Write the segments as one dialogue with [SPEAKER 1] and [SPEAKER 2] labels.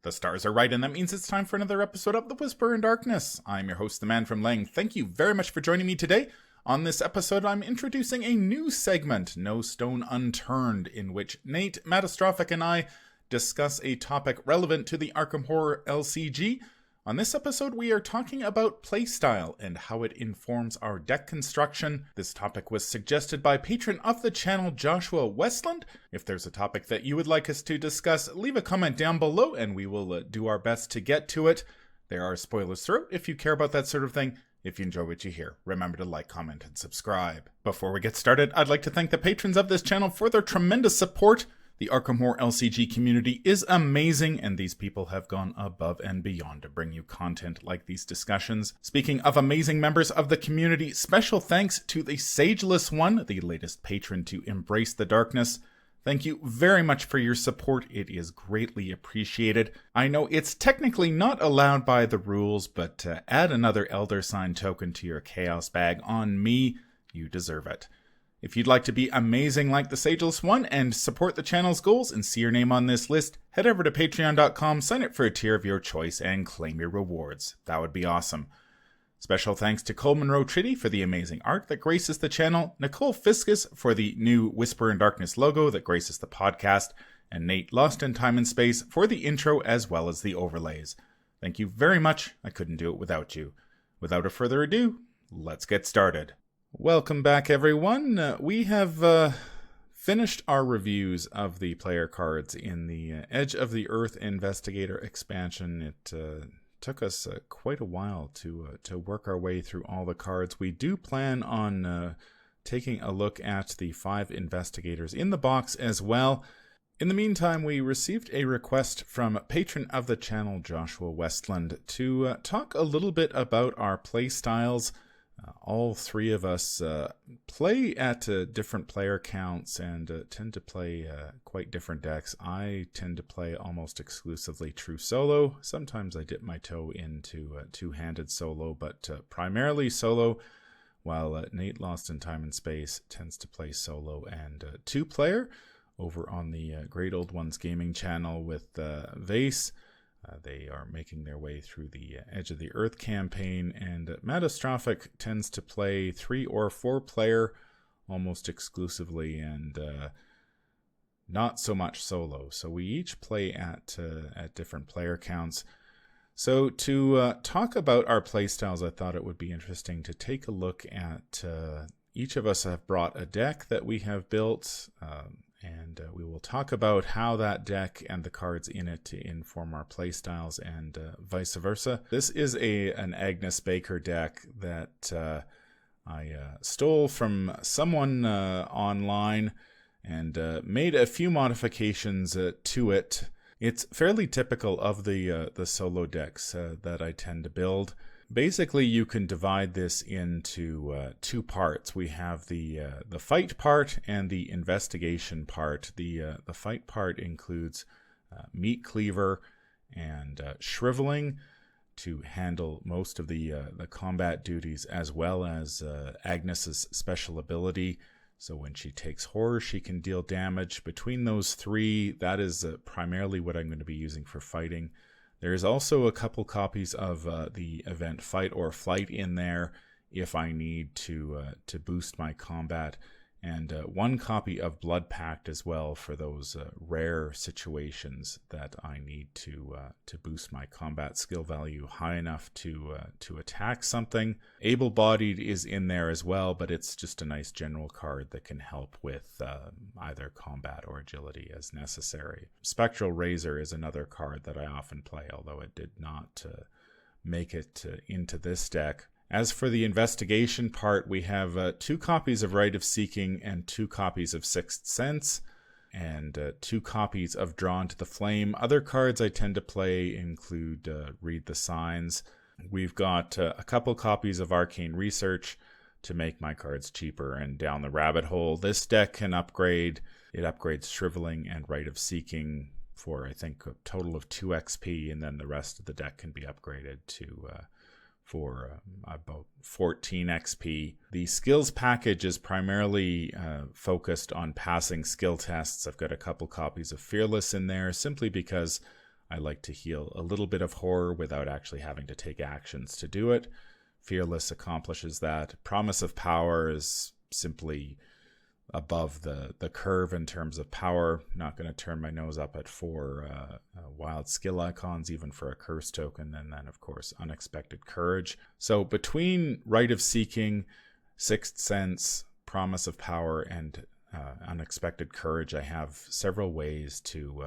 [SPEAKER 1] The stars are right, and that means it's time for another episode of The Whisper in Darkness. I'm your host, the man from Lang. Thank you very much for joining me today. On this episode, I'm introducing a new segment, No Stone Unturned, in which Nate, Matastrophic, and I discuss a topic relevant to the Arkham Horror LCG. On this episode, we are talking about Playstyle and how it informs our deck construction. This topic was suggested by patron of the channel, Joshua Westland. If there's a topic that you would like us to discuss, leave a comment down below and we will do our best to get to it. There are spoilers throughout if you care about that sort of thing. If you enjoy what you hear, remember to like, comment, and subscribe. Before we get started, I'd like to thank the patrons of this channel for their tremendous support. The Arkham Horror LCG community is amazing, and these people have gone above and beyond to bring you content like these discussions. Speaking of amazing members of the community, special thanks to the Sageless One, the latest patron to embrace the darkness. Thank you very much for your support. It is greatly appreciated. I know it's technically not allowed by the rules, but add another Elder Sign token to your Chaos bag on me. You deserve it. If you'd like to be amazing like the Sageless One and support the channel's goals and see your name on this list, head over to patreon.com, sign up for a tier of your choice, and claim your rewards. That would be awesome. Special thanks to Cole Monroe Tritty for the amazing art that graces the channel, Nicole Fiscus for the new Whisper in Darkness logo that graces the podcast, and Nate Lost in Time and Space for the intro as well as the overlays. Thank you very much. I couldn't do it without you. Without a further ado, let's get started. Welcome back, everyone. We have finished our reviews of the player cards in the Edge of the Earth Investigator expansion. It took us quite a while to work our way through all the cards. We do plan on taking a look at the 5 investigators in the box as well. In the meantime, we received a request from patron of the channel, Joshua Westland, to talk a little bit about our play styles. All 3 of us play at different player counts and tend to play quite different decks. I tend to play almost exclusively true solo. Sometimes I dip my toe into two-handed solo, but primarily solo, while Nate Lost in Time and Space tends to play solo and 2-player over on the Great Old Ones Gaming channel with Vase. They are making their way through the Edge of the Earth campaign, and Matastrophic tends to play 3 or 4-player almost exclusively, and not so much solo. So we each play at different player counts. So to talk about our playstyles, I thought it would be interesting to take a look at each of us have brought a deck that we have built, and we will talk about how that deck and the cards in it to inform our playstyles and vice versa. This is an Agnes Baker deck that I stole from someone online and made a few modifications to it. It's fairly typical of the solo decks that I tend to build. Basically, you can divide this into 2 parts. We have the fight part and the investigation part. The fight part includes Meat Cleaver and Shriveling to handle most of the combat duties, as well as Agnes's special ability. So when she takes horror, she can deal damage. Between those 3, that is primarily what I'm going to be using for fighting. There's also a couple copies of the event Fight or Flight in there if I need to boost my combat, and 1 copy of Blood Pact as well for those rare situations that I need to boost my combat skill value high enough to attack something. Able-Bodied is in there as well, but it's just a nice general card that can help with either combat or agility as necessary. Spectral Razor is another card that I often play, although it did not make it into this deck. As for the investigation part, we have 2 copies of Rite of Seeking and 2 copies of Sixth Sense, and 2 copies of Drawn to the Flame. Other cards I tend to play include Read the Signs. We've got a couple copies of Arcane Research to make my cards cheaper, and Down the Rabbit Hole. This deck can upgrade. It upgrades Shriveling and Rite of Seeking for, I think, a total of 2 XP, and then the rest of the deck can be upgraded to for about 14 XP. The skills package is primarily focused on passing skill tests. I've got a couple copies of Fearless in there simply because I like to heal a little bit of horror without actually having to take actions to do it. Fearless accomplishes that. Promise of Power is simply above the curve in terms of power. Not going to turn my nose up at 4 wild skill icons, even for a curse token. And then, of course, Unexpected Courage. So between Rite of Seeking, Sixth Sense, Promise of Power, and Unexpected Courage, I have several ways to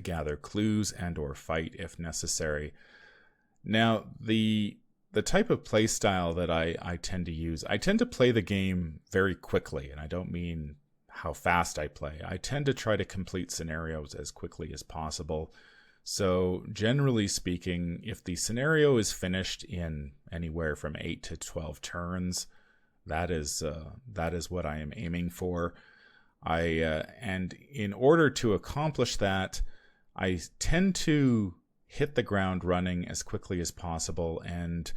[SPEAKER 1] gather clues and or fight if necessary. Now, the type of play style that I tend to use, I tend to play the game very quickly, and I don't mean how fast I play. I tend to try to complete scenarios as quickly as possible. So generally speaking, if the scenario is finished in anywhere from 8 to 12 turns, that is what I am aiming for. And in order to accomplish that, I tend to hit the ground running as quickly as possible and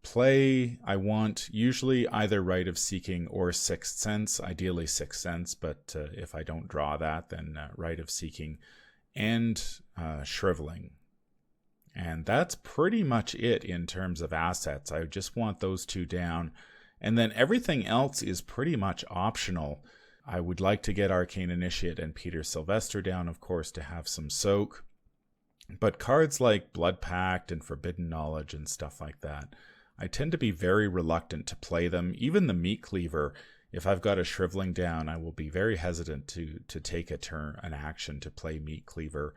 [SPEAKER 1] play. I want usually either Rite of Seeking or Sixth Sense, ideally Sixth Sense, but if I don't draw that, then Rite of Seeking and Shriveling. And that's pretty much it in terms of assets. I just want those two down. And then everything else is pretty much optional. I would like to get Arcane Initiate and Peter Sylvester down, of course, to have some soak. But cards like Blood Pact and Forbidden Knowledge and stuff like that, I tend to be very reluctant to play them. Even the Meat Cleaver, if I've got a Shriveling down, I will be very hesitant to take an action to play Meat Cleaver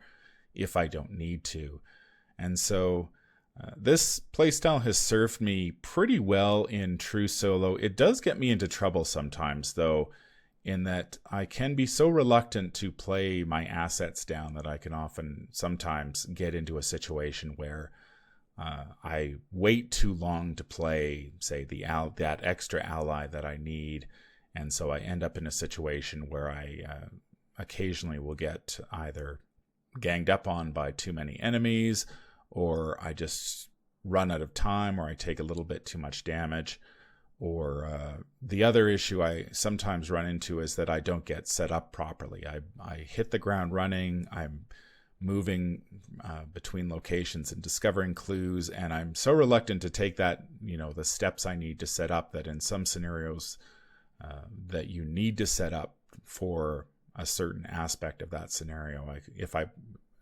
[SPEAKER 1] if I don't need to. And so this playstyle has served me pretty well in true solo. It does get me into trouble sometimes, though, in that I can be so reluctant to play my assets down that I can sometimes get into a situation where I wait too long to play, say, that extra ally that I need, and so I end up in a situation where I occasionally will get either ganged up on by too many enemies, or I just run out of time, or I take a little bit too much damage. Or the other issue I sometimes run into is that I don't get set up properly. I hit the ground running, I'm moving between locations and discovering clues, and I'm so reluctant to take that, the steps I need to set up, that in some scenarios that you need to set up for a certain aspect of that scenario, if I'm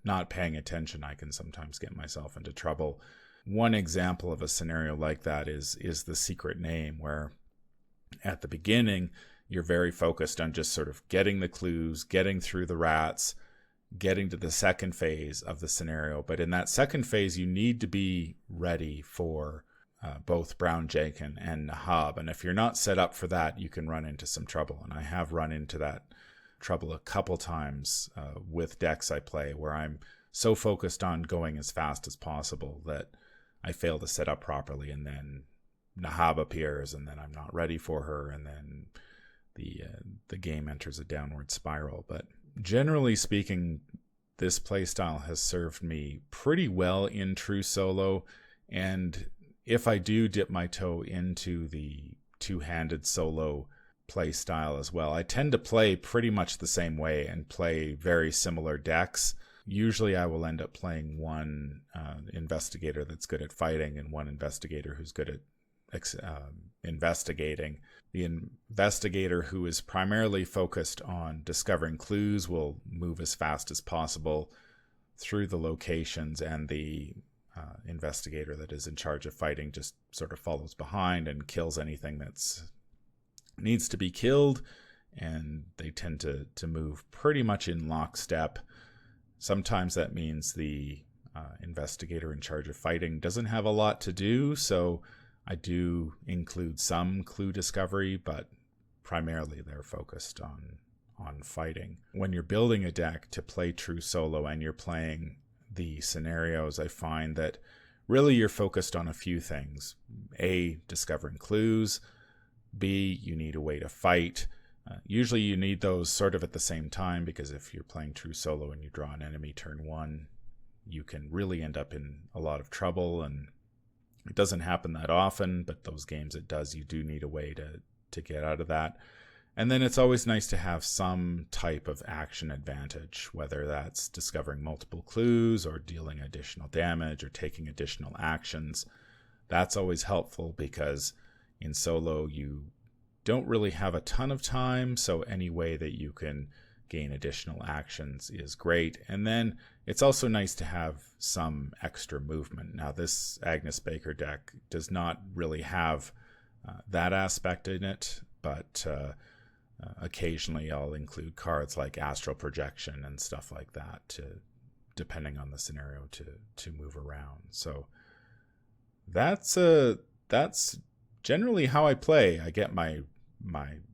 [SPEAKER 1] not paying attention, I can sometimes get myself into trouble. One example of a scenario like that is the Secret Name, where at the beginning you're very focused on just sort of getting the clues, getting through the rats, getting to the second phase of the scenario. But in that second phase, you need to be ready for both Brown Jenkin and Nahab. And if you're not set up for that, you can run into some trouble. And I have run into that trouble a couple times with decks I play, where I'm so focused on going as fast as possible that I fail to set up properly, and then Nahab appears, and then I'm not ready for her, and then the game enters a downward spiral. But generally speaking, this playstyle has served me pretty well in true solo, and if I do dip my toe into the two-handed solo playstyle as well, I tend to play pretty much the same way and play very similar decks. Usually I will end up playing one investigator that's good at fighting and one investigator who's good at investigating. The investigator who is primarily focused on discovering clues will move as fast as possible through the locations, and the investigator that is in charge of fighting just sort of follows behind and kills anything that's needs to be killed, and they tend to move pretty much in lockstep. Sometimes that means the investigator in charge of fighting doesn't have a lot to do, so I do include some clue discovery, but primarily they're focused on fighting. When you're building a deck to play true solo and you're playing the scenarios, I find that really you're focused on a few things. A, discovering clues. B, you need a way to fight. Usually you need those sort of at the same time, because if you're playing true solo and you draw an enemy turn one, you can really end up in a lot of trouble, and it doesn't happen that often, but those games it does, you do need a way to get out of that. And then it's always nice to have some type of action advantage, whether that's discovering multiple clues or dealing additional damage or taking additional actions. That's always helpful because in solo you don't really have a ton of time, so any way that you can gain additional actions is great. And then it's also nice to have some extra movement. Now, this Agnes Baker deck does not really have that aspect in it, but occasionally I'll include cards like Astral Projection and stuff like that, depending on the scenario, to move around. So that's generally how I play. I get my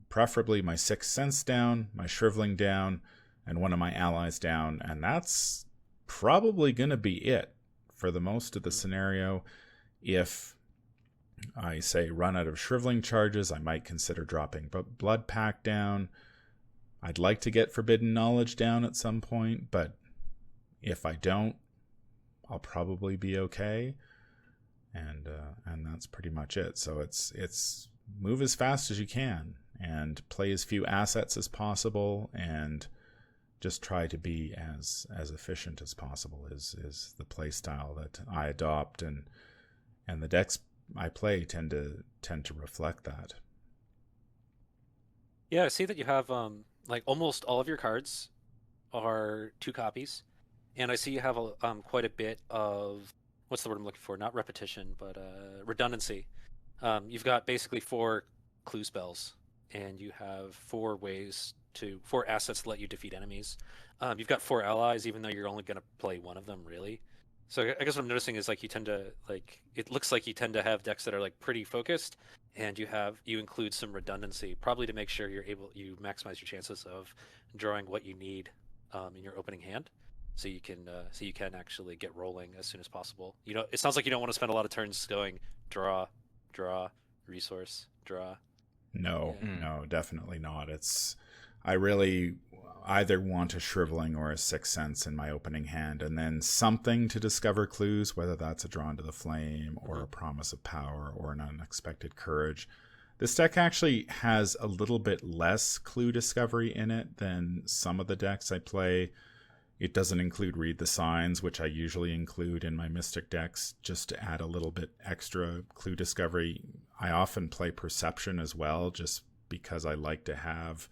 [SPEAKER 1] preferably my Sixth Sense down, my Shriveling down, and one of my allies down, and that's probably going to be it for the most of the scenario. If I say run out of Shriveling charges, I might consider dropping Blood Pact down. I'd like to get Forbidden Knowledge down at some point, but if I don't, I'll probably be okay. And that's pretty much it. So it's move as fast as you can and play as few assets as possible, and just try to be as efficient as possible is the play style that I adopt, and the decks I play tend to reflect that.
[SPEAKER 2] Yeah, I see that you have like almost all of your cards are 2 copies, and I see you have quite a bit of, what's the word I'm looking for? Not repetition, but redundancy. You've got basically 4 clue spells, and you have 4 assets to let you defeat enemies. You've got 4 allies, even though you're only going to play one of them, really. So I guess what I'm noticing is like it looks like you tend to have decks that are like pretty focused, and you include some redundancy, probably to make sure you maximize your chances of drawing what you need in your opening hand. So you can actually get rolling as soon as possible. It sounds like you don't want to spend a lot of turns going draw, resource, draw.
[SPEAKER 1] No,
[SPEAKER 2] Yeah.
[SPEAKER 1] no, definitely not. I really either want a Shriveling or a Sixth Sense in my opening hand, and then something to discover clues, whether that's a Drawn to the Flame or a Promise of Power or an Unexpected Courage. This deck actually has a little bit less clue discovery in it than some of the decks I play. It doesn't include Read the Signs, which I usually include in my Mystic decks just to add a little bit extra clue discovery. I often play Perception as well, just because I like to have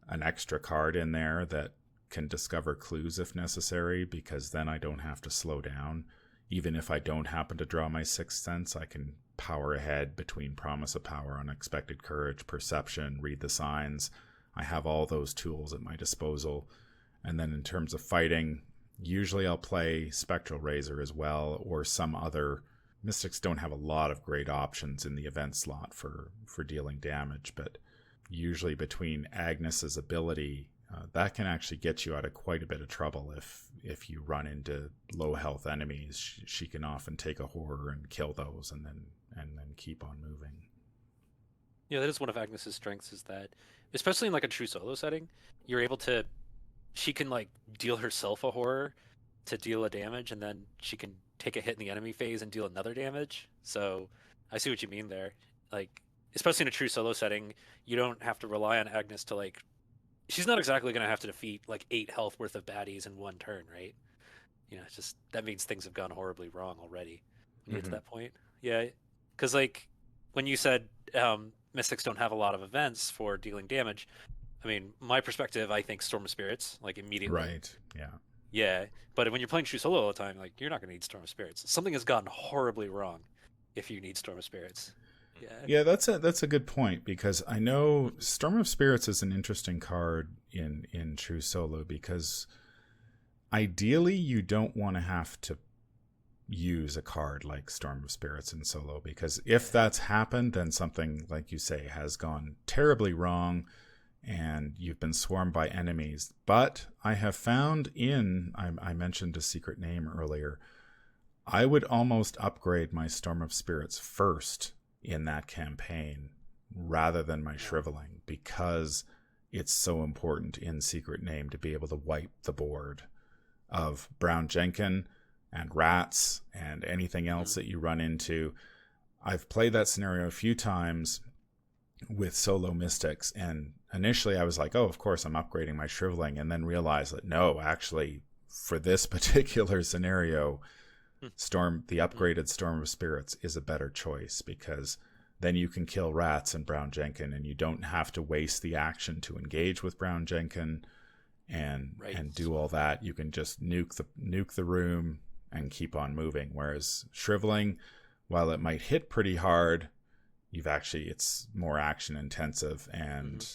[SPEAKER 1] an extra card in there that can discover clues if necessary, because then I don't have to slow down. Even if I don't happen to draw my Sixth Sense, I can power ahead between Promise of Power, Unexpected Courage, Perception, Read the Signs. I have all those tools at my disposal. And then in terms of fighting, usually I'll play Spectral Razor as well, or some other. Mystics don't have a lot of great options in the event slot for dealing damage, but usually between Agnes's ability, that can actually get you out of quite a bit of trouble if you run into low health enemies. She can often take a horror and kill those, and then keep on moving.
[SPEAKER 2] Yeah, that is one of Agnes's strengths, is that, especially in like a true solo setting, you're able to. She can like deal herself a horror to deal a damage, and then she can take a hit in the enemy phase and deal another damage. So I see what you mean there. Like, especially in a true solo setting, you don't have to rely on Agnes to like. She's not exactly going to have to defeat like 8 health worth of baddies in one turn, right? It's just that means things have gone horribly wrong already when you get to that point. Yeah, because like when you said Mystics don't have a lot of events for dealing damage. I mean, my perspective, I think Storm of Spirits, like immediately.
[SPEAKER 1] Right, yeah.
[SPEAKER 2] Yeah, but when you're playing true solo all the time, like you're not going to need Storm of Spirits. Something has gotten horribly wrong if you need Storm of Spirits.
[SPEAKER 1] Yeah, that's a good point, because I know Storm of Spirits is an interesting card in true solo, because ideally you don't want to have to use a card like Storm of Spirits in solo, because if that's happened, then something, like you say, has gone terribly wrong and you've been swarmed by enemies. But I have found I mentioned a secret name earlier, I would almost upgrade my Storm of Spirits first in that campaign rather than my Shriveling, because it's so important in Secret Name to be able to wipe the board of Brown Jenkin and rats and anything else that you run into. I've played that scenario a few times with solo Mystics, and initially I was like, oh, of course I'm upgrading my shriveling, and then realized that no, actually, for this particular scenario, the upgraded Storm of Spirits is a better choice, because then you can kill rats in Brown Jenkin, and you don't have to waste the action to engage with Brown Jenkin and do all that. You can just nuke the room and keep on moving. Whereas shriveling, while it might hit pretty hard, it's more action intensive, and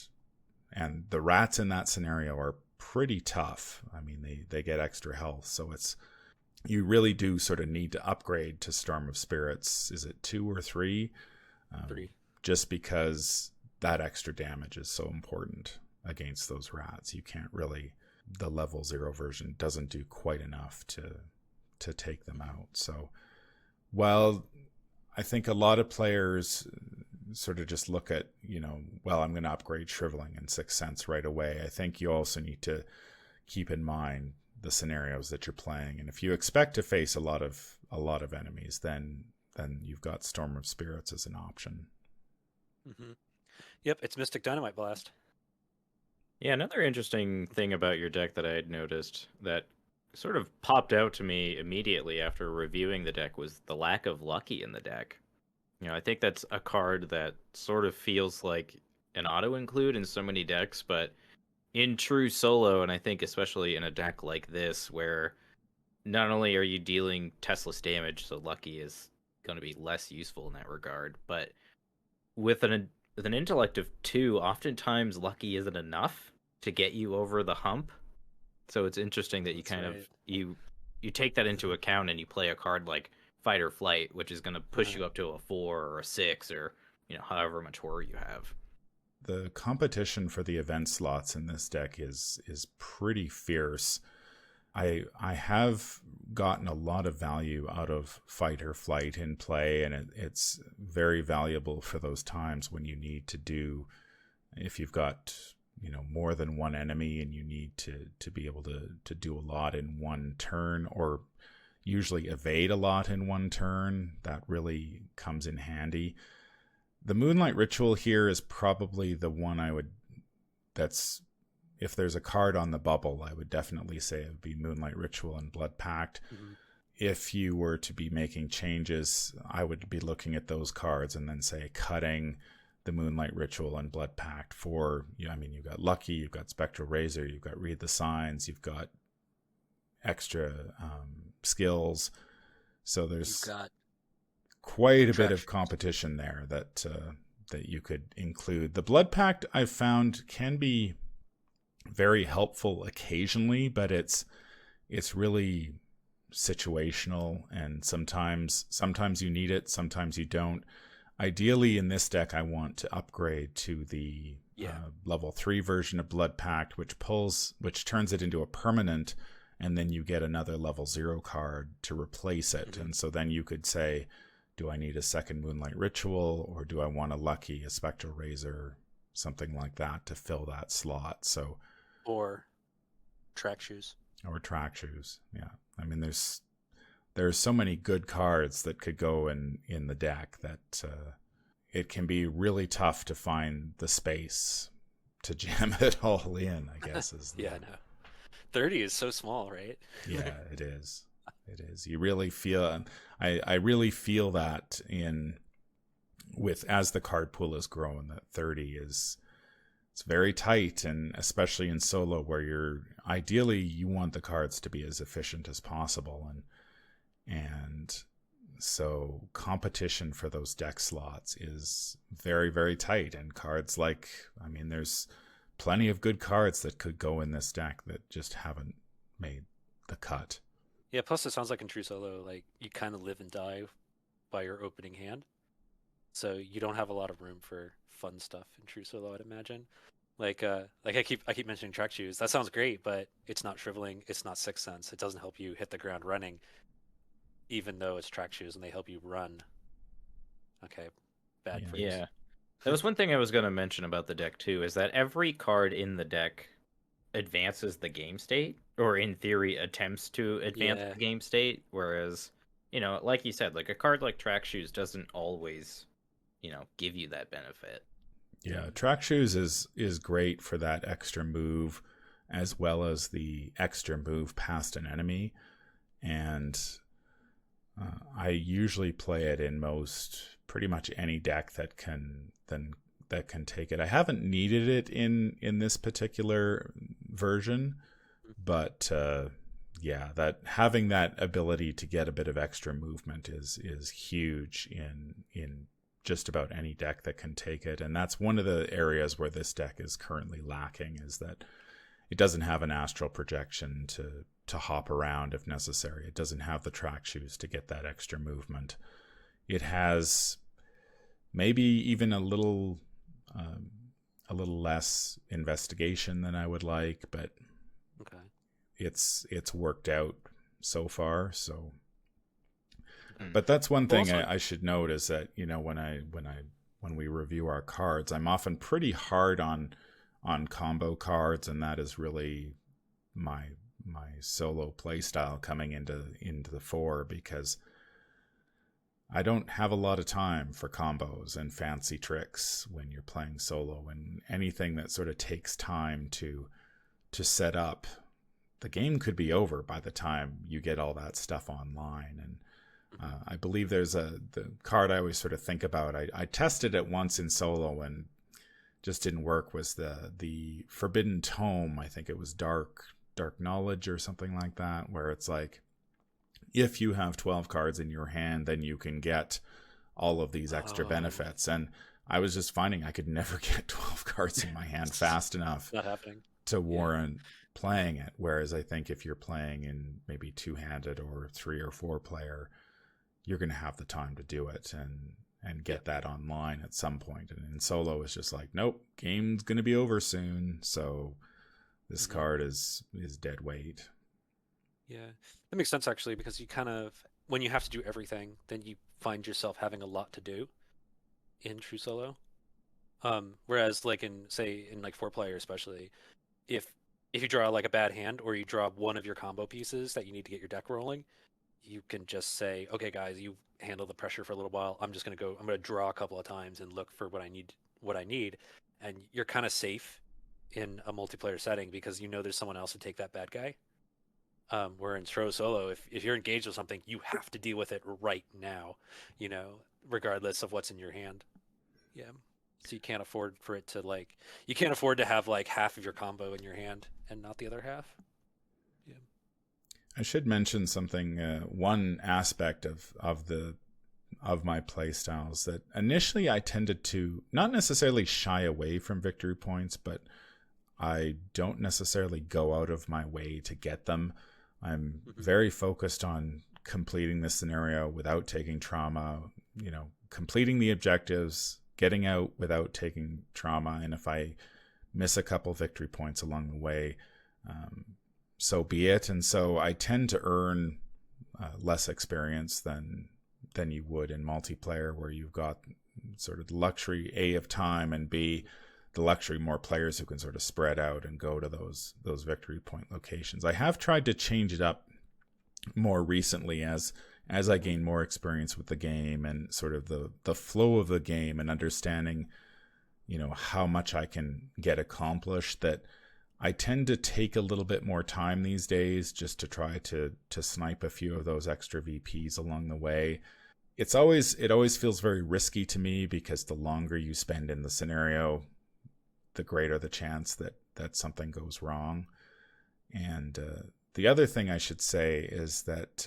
[SPEAKER 1] the rats in that scenario are pretty tough. I mean, they get extra health, so you really do sort of need to upgrade to Storm of Spirits. Is it 2 or 3?
[SPEAKER 2] 3.
[SPEAKER 1] Just because that extra damage is so important against those rats. You can't really, the level 0 version doesn't do quite enough to take them out. So while I think a lot of players sort of just look at, well, I'm going to upgrade shriveling in 6th Sense right away, I think you also need to keep in mind the scenarios that you're playing. And if you expect to face a lot of enemies, then you've got Storm of Spirits as an option.
[SPEAKER 2] Yep, it's Mystic Dynamite Blast.
[SPEAKER 3] Yeah, another interesting thing about your deck that I had noticed that sort of popped out to me immediately after reviewing the deck was the lack of Lucky in the deck. I think that's a card that sort of feels like an auto-include in so many decks, but in true solo, and I think especially in a deck like this, where not only are you dealing Teslas damage, so Lucky is going to be less useful in that regard, but with an intellect of 2, oftentimes Lucky isn't enough to get you over the hump. So it's interesting that you kind of you take that into account, and you play a card like Fight or Flight, which is going to push you up to a 4 or a 6, or however much horror you have.
[SPEAKER 1] The competition for the event slots in this deck is pretty fierce. I have gotten a lot of value out of Fight or Flight in play, and it's very valuable for those times when you need to do, if you've got more than one enemy and you need to be able to do a lot in one turn, or usually evade a lot in one turn. That really comes in handy. The Moonlight Ritual here is probably the one if there's a card on the bubble, I would definitely say it would be Moonlight Ritual and Blood Pact. If you were to be making changes, I would be looking at those cards and then say cutting the Moonlight Ritual and Blood Pact for, you've got Lucky, you've got Spectral Razor, you've got Read the Signs, you've got extra skills. So there's quite a bit of competition there that you could include. The Blood Pact, I've found, can be very helpful occasionally, but it's really situational, and sometimes you need it, sometimes you don't. Ideally, in this deck, I want to upgrade to the level 3 version of Blood Pact, which turns it into a permanent, and then you get another level 0 card to replace it. And so then you could say, do I need a second Moonlight Ritual, or do I want a Lucky, a Spectral Razor, something like that to fill that slot? So,
[SPEAKER 2] or Track Shoes.
[SPEAKER 1] Yeah. I mean, there's so many good cards that could go in the deck that it can be really tough to find the space to jam it all in, I guess.
[SPEAKER 2] No. 30 is so small, right?
[SPEAKER 1] Yeah, it is. It is. You really feel, I really feel that as the card pool is growing, that 30 it's very tight, and especially in solo, where ideally you want the cards to be as efficient as possible, and so competition for those deck slots is very, very tight. And cards like, there's plenty of good cards that could go in this deck that just haven't made the cut.
[SPEAKER 2] Yeah, plus it sounds like in True Solo, like, you kind of live and die by your opening hand. So you don't have a lot of room for fun stuff in True Solo, I'd imagine. Like I keep mentioning Track Shoes. That sounds great, but it's not shriveling, it's not 6th Sense. It doesn't help you hit the ground running, even though it's Track Shoes and they help you run. Okay, bad phrase.
[SPEAKER 3] Yeah. That was one thing I was going to mention about the deck too, is that every card in the deck advances the game state, or in theory attempts to advance the game state, whereas, like you said, like a card like Track Shoes doesn't always, give you that benefit.
[SPEAKER 1] Yeah, track shoes is great for that extra move, as well as the extra move past an enemy, and I usually play it in pretty much any deck that can take it. I haven't needed it in this particular version, but yeah, that having that ability to get a bit of extra movement is huge in just about any deck that can take it. And that's one of the areas where this deck is currently lacking, is that it doesn't have an astral projection to hop around if necessary. It doesn't have the track shoes to get that extra movement. It has maybe even a little less investigation than I would like, but
[SPEAKER 2] Okay.
[SPEAKER 1] it's worked out so far. So, but that's one thing I should note, is that, you know, when we review our cards, I'm often pretty hard on combo cards, and that is really my solo playstyle coming into the fore, because I don't have a lot of time for combos and fancy tricks when you're playing solo, and anything that sort of takes time to set up. The game could be over by the time you get all that stuff online. And I believe there's the card I always sort of think about. I tested it once in solo and just didn't work, was the Forbidden Tome. I think it was Dark Knowledge or something like that, where it's like, if you have 12 cards in your hand, then you can get all of these extra benefits. And I was just finding I could never get 12 cards in my hand fast enough
[SPEAKER 2] Not happening.
[SPEAKER 1] to warrant playing it. Whereas I think if you're playing in maybe two-handed or 3 or 4 player, you're going to have the time to do it and get that online at some point. And in solo, it's just like, nope, game's going to be over soon, so this card is dead weight.
[SPEAKER 2] Yeah, that makes sense actually, because you kind of, when you have to do everything, then you find yourself having a lot to do in true solo. Whereas like in like 4-player especially, if you draw like a bad hand, or you draw one of your combo pieces that you need to get your deck rolling, you can just say, okay guys, you handle the pressure for a little while. I'm gonna draw a couple of times and look for what I need, and you're kind of safe in a multiplayer setting because you know there's someone else to take that bad guy. Where in solo, if you're engaged with something, you have to deal with it right now, you know, regardless of what's in your hand. Yeah. So you can't afford to have like half of your combo in your hand and not the other half. Yeah.
[SPEAKER 1] I should mention something. One aspect of my play styles that initially I tended to not necessarily shy away from victory points, but I don't necessarily go out of my way to get them. I'm very focused on completing the scenario without taking trauma, you know, completing the objectives, getting out without taking trauma. And if I miss a couple victory points along the way, so be it. And so I tend to earn less experience than you would in multiplayer, where you've got sort of the luxury, A, of time, and B, the luxury more players who can sort of spread out and go to those victory point locations. I have tried to change it up more recently as I gain more experience with the game and sort of the flow of the game, and understanding, you know, how much I can get accomplished, that I tend to take a little bit more time these days just to try to snipe a few of those extra VPs along the way. It always feels very risky to me, because the longer you spend in the scenario, the greater the chance that something goes wrong. And the other thing I should say is that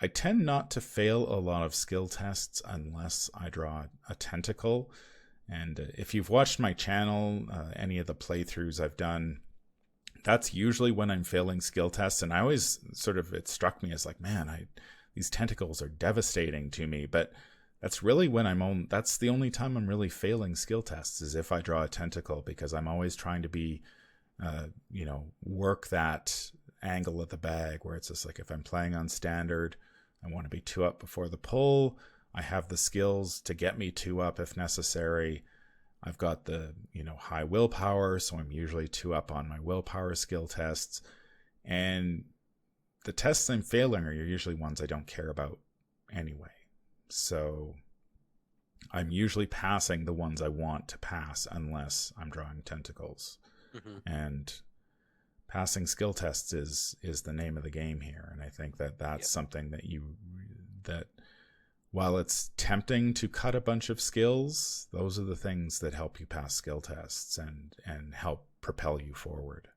[SPEAKER 1] I tend not to fail a lot of skill tests unless I draw a tentacle. And if you've watched my channel, any of the playthroughs I've done, that's usually when I'm failing skill tests. And I always it struck me as like, man, these tentacles are devastating to me. But that's really when that's the only time I'm really failing skill tests, is if I draw a tentacle, because I'm always trying to be, work that angle of the bag where it's just like, if I'm playing on standard, I want to be 2 up before the pull. I have the skills to get me 2 up if necessary. I've got the, high willpower, so I'm usually 2 up on my willpower skill tests. And the tests I'm failing are usually ones I don't care about anyway. So I'm usually passing the ones I want to pass unless I'm drawing tentacles.
[SPEAKER 2] Mm-hmm.
[SPEAKER 1] And passing skill tests is the name of the game here. And I think that that's something that while it's tempting to cut a bunch of skills, those are the things that help you pass skill tests and help propel you forward.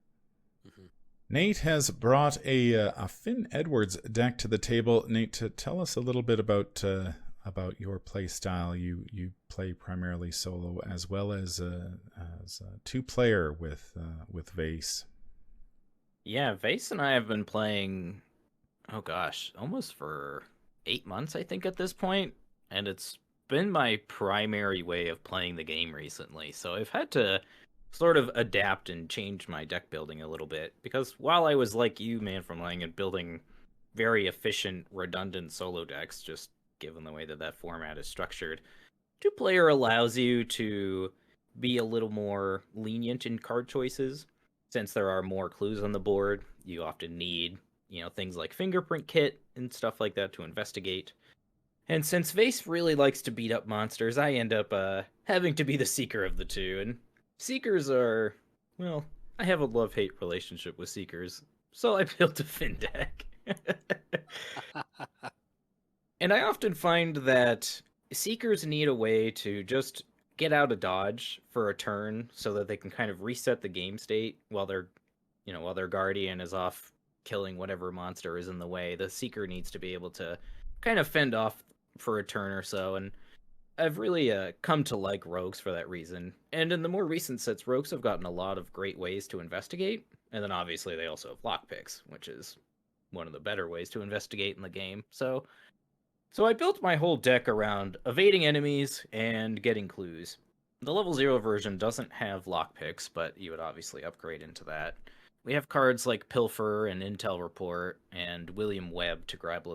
[SPEAKER 2] Mm-hmm.
[SPEAKER 1] Nate has brought a Finn Edwards deck to the table. Nate, to tell us a little bit about your play style. You play primarily solo as well as a 2-player with Vase.
[SPEAKER 3] Yeah, Vase and I have been playing, oh gosh, almost for 8 months, I think, at this point, and it's been my primary way of playing the game recently, so I've had to sort of adapt and change my deck building a little bit, because while I was like you, Man from Lang, and building very efficient, redundant solo decks, just given the way that format is structured, 2-player allows you to be a little more lenient in card choices. Since there are more clues on the board, you often need, things like fingerprint kit and stuff like that to investigate. And since Vase really likes to beat up monsters, I end up having to be the seeker of the two. And seekers are, well, I have a love-hate relationship with seekers, so I built a Finn deck. And I often find that seekers need a way to just get out of dodge for a turn so that they can kind of reset the game state while their guardian is off killing whatever monster is in the way. The seeker needs to be able to kind of fend off for a turn or so, and I've really come to like rogues for that reason. And in the more recent sets, rogues have gotten a lot of great ways to investigate, and then obviously they also have lockpicks, which is one of the better ways to investigate in the game. So I built my whole deck around evading enemies and getting clues. The level 0 version doesn't have lockpicks, but you would obviously upgrade into that. We have cards like Pilfer and Intel Report and William Webb to grab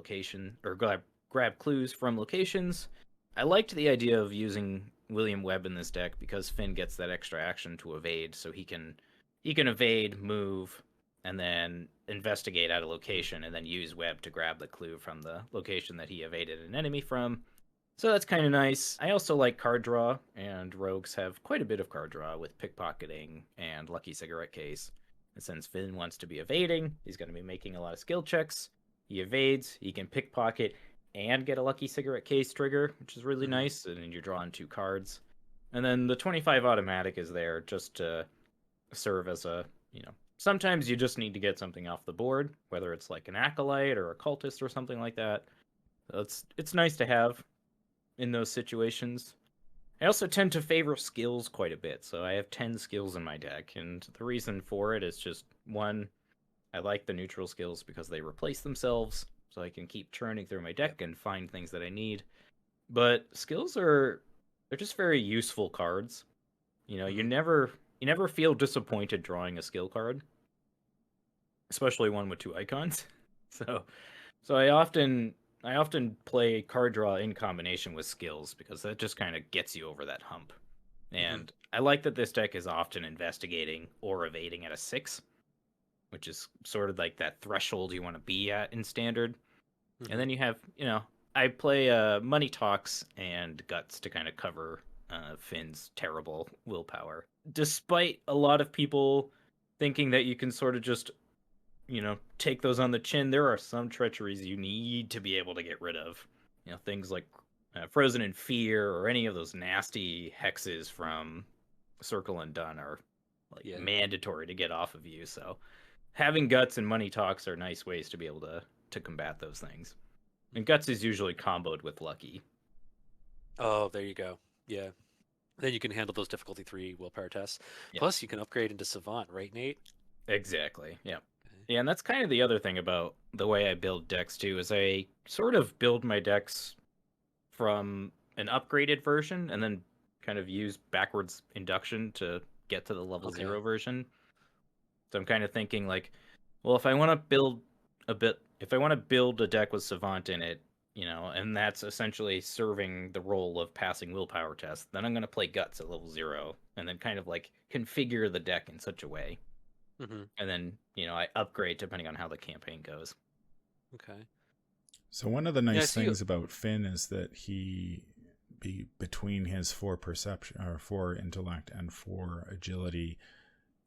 [SPEAKER 3] grab clues from locations. I liked the idea of using William Webb in this deck because Finn gets that extra action to evade, so he can evade, move, and then investigate at a location, and then use Webb to grab the clue from the location that he evaded an enemy from. So that's kind of nice. I also like card draw, and rogues have quite a bit of card draw with pickpocketing and lucky cigarette case. And since Finn wants to be evading, he's going to be making a lot of skill checks. He evades, he can pickpocket and get a lucky cigarette case trigger, which is really nice, and then you're drawing 2 cards. And then the 25 automatic is there just to serve as a, sometimes you just need to get something off the board, whether it's like an acolyte or a cultist or something like that. It's nice to have in those situations. I also tend to favor skills quite a bit, so I have 10 skills in my deck, and the reason for it is just, 1, I like the neutral skills because they replace themselves, so I can keep churning through my deck and find things that I need. But skills they're just very useful cards. You never feel disappointed drawing a skill card, especially one with 2 icons. So I often play card draw in combination with skills because that just kind of gets you over that hump. And I like that this deck is often investigating or evading at a 6, which is sort of like that threshold you want to be at in standard. And then you have, I play Money Talks and Guts to kind of cover Finn's terrible willpower. Despite a lot of people thinking that you can sort of just, take those on the chin, there are some treacheries you need to be able to get rid of. Things like Frozen in Fear or any of those nasty hexes from Circle and Done are mandatory to get off of you. So having Guts and Money Talks are nice ways to be able to combat those things. And Guts is usually comboed with Lucky.
[SPEAKER 2] Oh, there you go. Yeah. Then you can handle those difficulty 3 willpower tests.
[SPEAKER 3] Yeah.
[SPEAKER 2] Plus, you can upgrade into Savant, right, Nate?
[SPEAKER 3] Exactly. Yeah. Yeah, and that's kind of the other thing about the way I build decks too, is I sort of build my decks from an upgraded version and then kind of use backwards induction to get to the level 0 version. So I'm kind of thinking like, well, if I want to build a deck with Savant in it, and that's essentially serving the role of passing willpower tests, then I'm going to play Guts at level 0 and then kind of like configure the deck in such a way. And then, I upgrade depending on how the campaign goes.
[SPEAKER 2] Okay.
[SPEAKER 1] So one of the nice things about Finn is that he between his 4 perception or 4 intellect and 4 agility,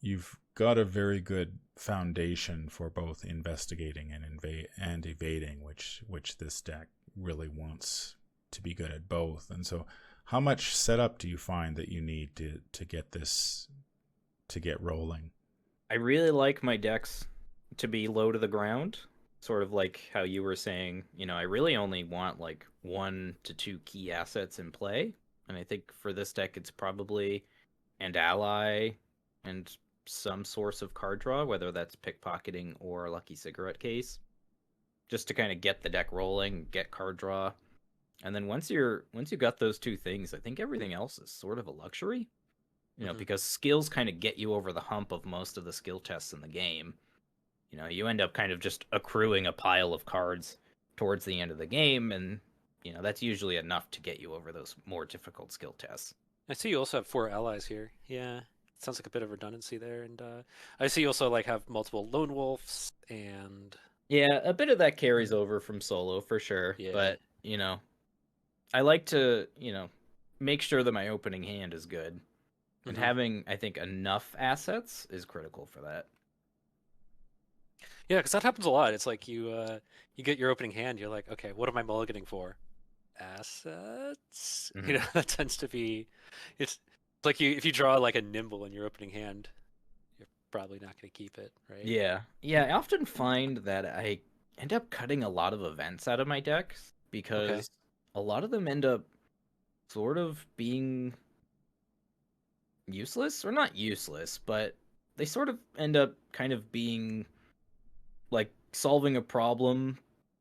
[SPEAKER 1] you've got a very good foundation for both investigating and evading, which this deck really wants to be good at both. And so, how much setup do you find that you need to get this to get rolling?
[SPEAKER 3] I really like my decks to be low to the ground, sort of like how you were saying. I really only want like 1 to 2 key assets in play, and I think for this deck it's probably and ally and some source of card draw, whether that's pickpocketing or lucky cigarette case, just to kind of get the deck rolling, get card draw. And then once you got those 2 things, I think everything else is sort of a luxury. Because skills kind of get you over the hump of most of the skill tests in the game. You end up kind of just accruing a pile of cards towards the end of the game, and that's usually enough to get you over those more difficult skill tests.
[SPEAKER 2] I see you also have 4 allies here. Yeah, sounds like a bit of redundancy there, and I see you also like have multiple lone wolves and.
[SPEAKER 3] Yeah, a bit of that carries over from solo for sure.
[SPEAKER 2] Yeah.
[SPEAKER 3] But I like to make sure that my opening hand is good. And having, I think, enough assets is critical for that.
[SPEAKER 2] Yeah, because that happens a lot. It's like you get your opening hand, you're like, okay, what am I mulliganing for? Assets. That tends to be. It's like if you draw like a nimble in your opening hand, you're probably not going to keep it, right?
[SPEAKER 3] Yeah. I often find that I end up cutting a lot of events out of my decks because a lot of them end up sort of being useless, or not useless, but they sort of end up kind of being like solving a problem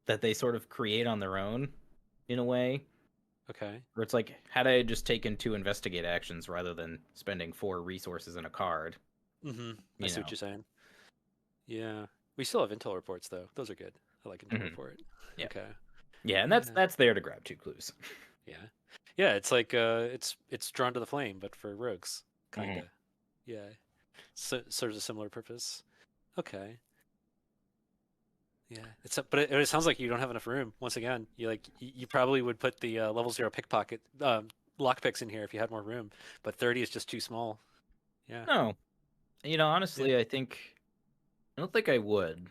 [SPEAKER 3] that they sort of create on their own in a way.
[SPEAKER 2] Okay.
[SPEAKER 3] Where it's like, had I just taken 2 investigate actions rather than spending 4 resources in a card.
[SPEAKER 2] I see what you're saying. Yeah. We still have intel reports though. Those are good. I like intel report.
[SPEAKER 3] Yeah.
[SPEAKER 2] Okay.
[SPEAKER 3] Yeah, and that's there to grab 2 clues.
[SPEAKER 2] Yeah. Yeah, it's like it's drawn to the flame, but for rogues. Kinda. Yeah. So, serves a similar purpose. Okay. Yeah, but it sounds like you don't have enough room. Once again, you probably would put the level 0 pickpocket lockpicks in here if you had more room, but 30 is just too small. Yeah.
[SPEAKER 3] No, honestly, I don't think I would.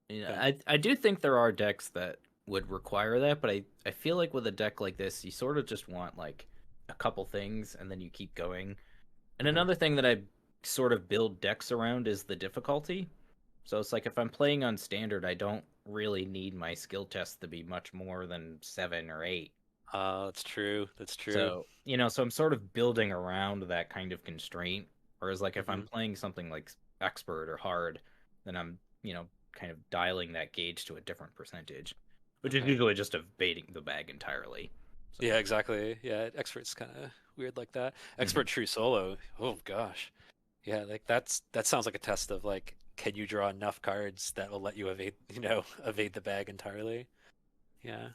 [SPEAKER 3] I do think there are decks that would require that, but I feel like with a deck like this, you sort of just want like a couple things and then you keep going. And another thing that I sort of build decks around is the difficulty. So it's like if I'm playing on standard, I don't really need my skill test to be much more than 7 or 8.
[SPEAKER 2] That's true. That's true.
[SPEAKER 3] So, so I'm sort of building around that kind of constraint. Whereas like if I'm playing something like expert or hard, then I'm, kind of dialing that gauge to a different percentage, which is usually just evading the bag entirely.
[SPEAKER 2] So. Yeah, exactly. Yeah, expert's kind of weird like that. Expert true solo. Oh gosh. Yeah, like that sounds like a test of like, can you draw enough cards that will let you evade the bag entirely? Yeah.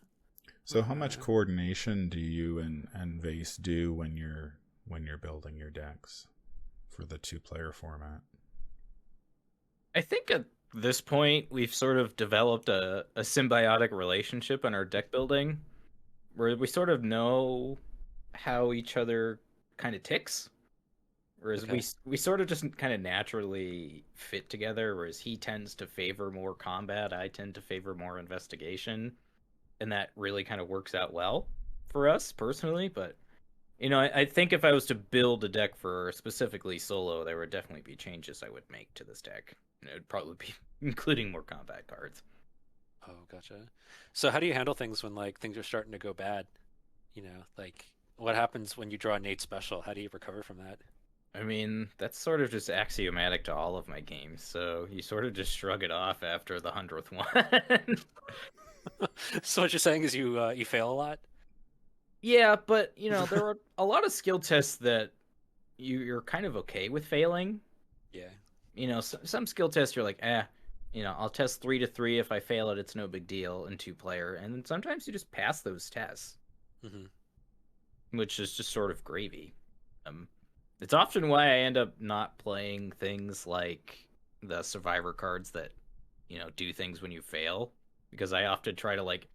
[SPEAKER 1] So how much coordination do you and Vase do when you're building your decks for the 2-player format?
[SPEAKER 3] I think at this point we've sort of developed a symbiotic relationship in our deck building where we sort of know how each other kind of ticks. Whereas we sort of just kind of naturally fit together, whereas he tends to favor more combat, I tend to favor more investigation, and that really kind of works out well for us personally. But I think if I was to build a deck for specifically solo, there would definitely be changes I would make to this deck. It would probably be including more combat cards.
[SPEAKER 2] Oh, gotcha. So how do you handle things when like things are starting to go bad? Like what happens when you draw a Nate special? How do you recover from that?
[SPEAKER 3] I mean, that's sort of just axiomatic to all of my games, so you sort of just shrug it off after the 100th one.
[SPEAKER 2] So what you're saying is you fail a lot?
[SPEAKER 3] Yeah, but, there are a lot of skill tests that you're kind of okay with failing.
[SPEAKER 2] Yeah.
[SPEAKER 3] Some skill tests you're like, I'll test 3 to 3. If I fail it, it's no big deal in 2-player. And then sometimes you just pass those tests, which is just sort of gravy. It's often why I end up not playing things like the survivor cards that, do things when you fail, because I often try to like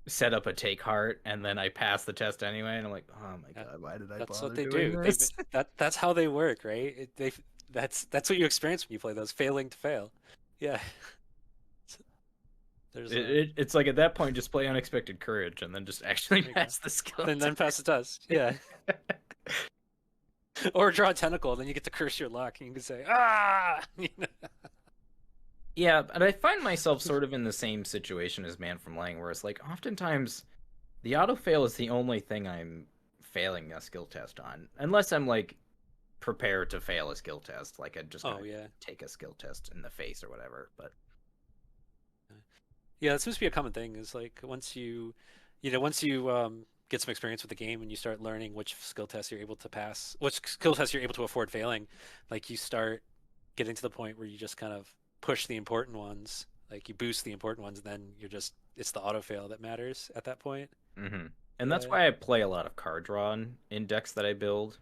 [SPEAKER 3] set up a take heart, and then I pass the test anyway, and I'm like, oh my
[SPEAKER 2] Yeah,
[SPEAKER 3] god, why did I
[SPEAKER 2] that's what
[SPEAKER 3] bother
[SPEAKER 2] they
[SPEAKER 3] doing
[SPEAKER 2] do.
[SPEAKER 3] this?
[SPEAKER 2] That's how they work, right? That's what you experience when you play those, failing to fail. Yeah. There's
[SPEAKER 3] It's like at that point, just play unexpected courage, and then just actually
[SPEAKER 2] there you go.
[SPEAKER 3] pass the skill
[SPEAKER 2] Then pass the test. Yeah. Or draw a tentacle, then you get to curse your luck, and you can say, ah.
[SPEAKER 3] Yeah, but I find myself sort of in the same situation as Man from Lang, where it's like oftentimes the auto fail is the only thing I'm failing a skill test on, unless I'm like prepared to fail a skill test, like I'm just
[SPEAKER 2] Oh
[SPEAKER 3] gonna
[SPEAKER 2] yeah.
[SPEAKER 3] take a skill test in the face or whatever. But
[SPEAKER 2] Yeah, that seems to be a common thing. Is like once you get some experience with the game and you start learning which skill tests you're able to pass, which skill tests you're able to afford failing, like you start getting to the point where you just kind of push the important ones, like you boost the important ones, and then it's the auto fail that matters at that point.
[SPEAKER 3] hmm and that's
[SPEAKER 2] Yeah.
[SPEAKER 3] why I play a lot of card draw in decks that I build.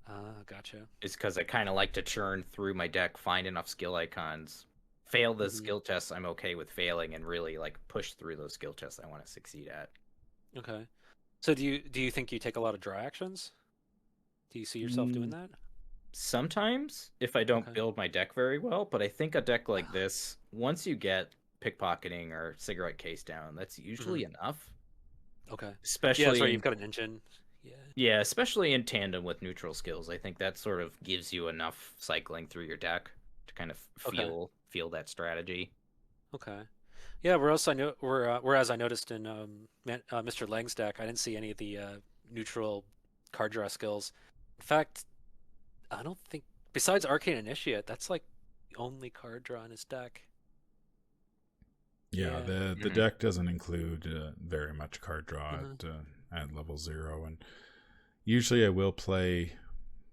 [SPEAKER 2] Ah, gotcha.
[SPEAKER 3] Is because I kind of like to churn through my deck, find enough skill icons, fail the
[SPEAKER 2] Hmm.
[SPEAKER 3] skill tests I'm okay with failing, and really like push through those skill tests I want to succeed at.
[SPEAKER 2] Okay. So do you think you take a lot of draw actions? Do you see yourself doing
[SPEAKER 3] Mm,
[SPEAKER 2] that?
[SPEAKER 3] Sometimes if I don't
[SPEAKER 2] Okay.
[SPEAKER 3] build my deck very well, but I think a deck like this, once you get pickpocketing or cigarette case down, that's
[SPEAKER 2] Hmm.
[SPEAKER 3] usually enough.
[SPEAKER 2] Okay. Yeah, that's
[SPEAKER 3] Especially
[SPEAKER 2] right.
[SPEAKER 3] in
[SPEAKER 2] You've got an engine. Yeah.
[SPEAKER 3] yeah, especially in tandem with neutral skills. I think that sort of gives you enough cycling through your deck to kind of
[SPEAKER 2] Okay.
[SPEAKER 3] feel that strategy.
[SPEAKER 2] Okay. Yeah, whereas I noticed in Mr. Lang's deck, I didn't see any of the neutral card draw skills. In fact, I don't think besides Arcane Initiate, that's like the only card draw in his deck.
[SPEAKER 1] Yeah,
[SPEAKER 2] Yeah.
[SPEAKER 1] the
[SPEAKER 3] hmm
[SPEAKER 1] deck doesn't include very much card draw
[SPEAKER 2] Uh-huh.
[SPEAKER 1] at level 0, and usually I will play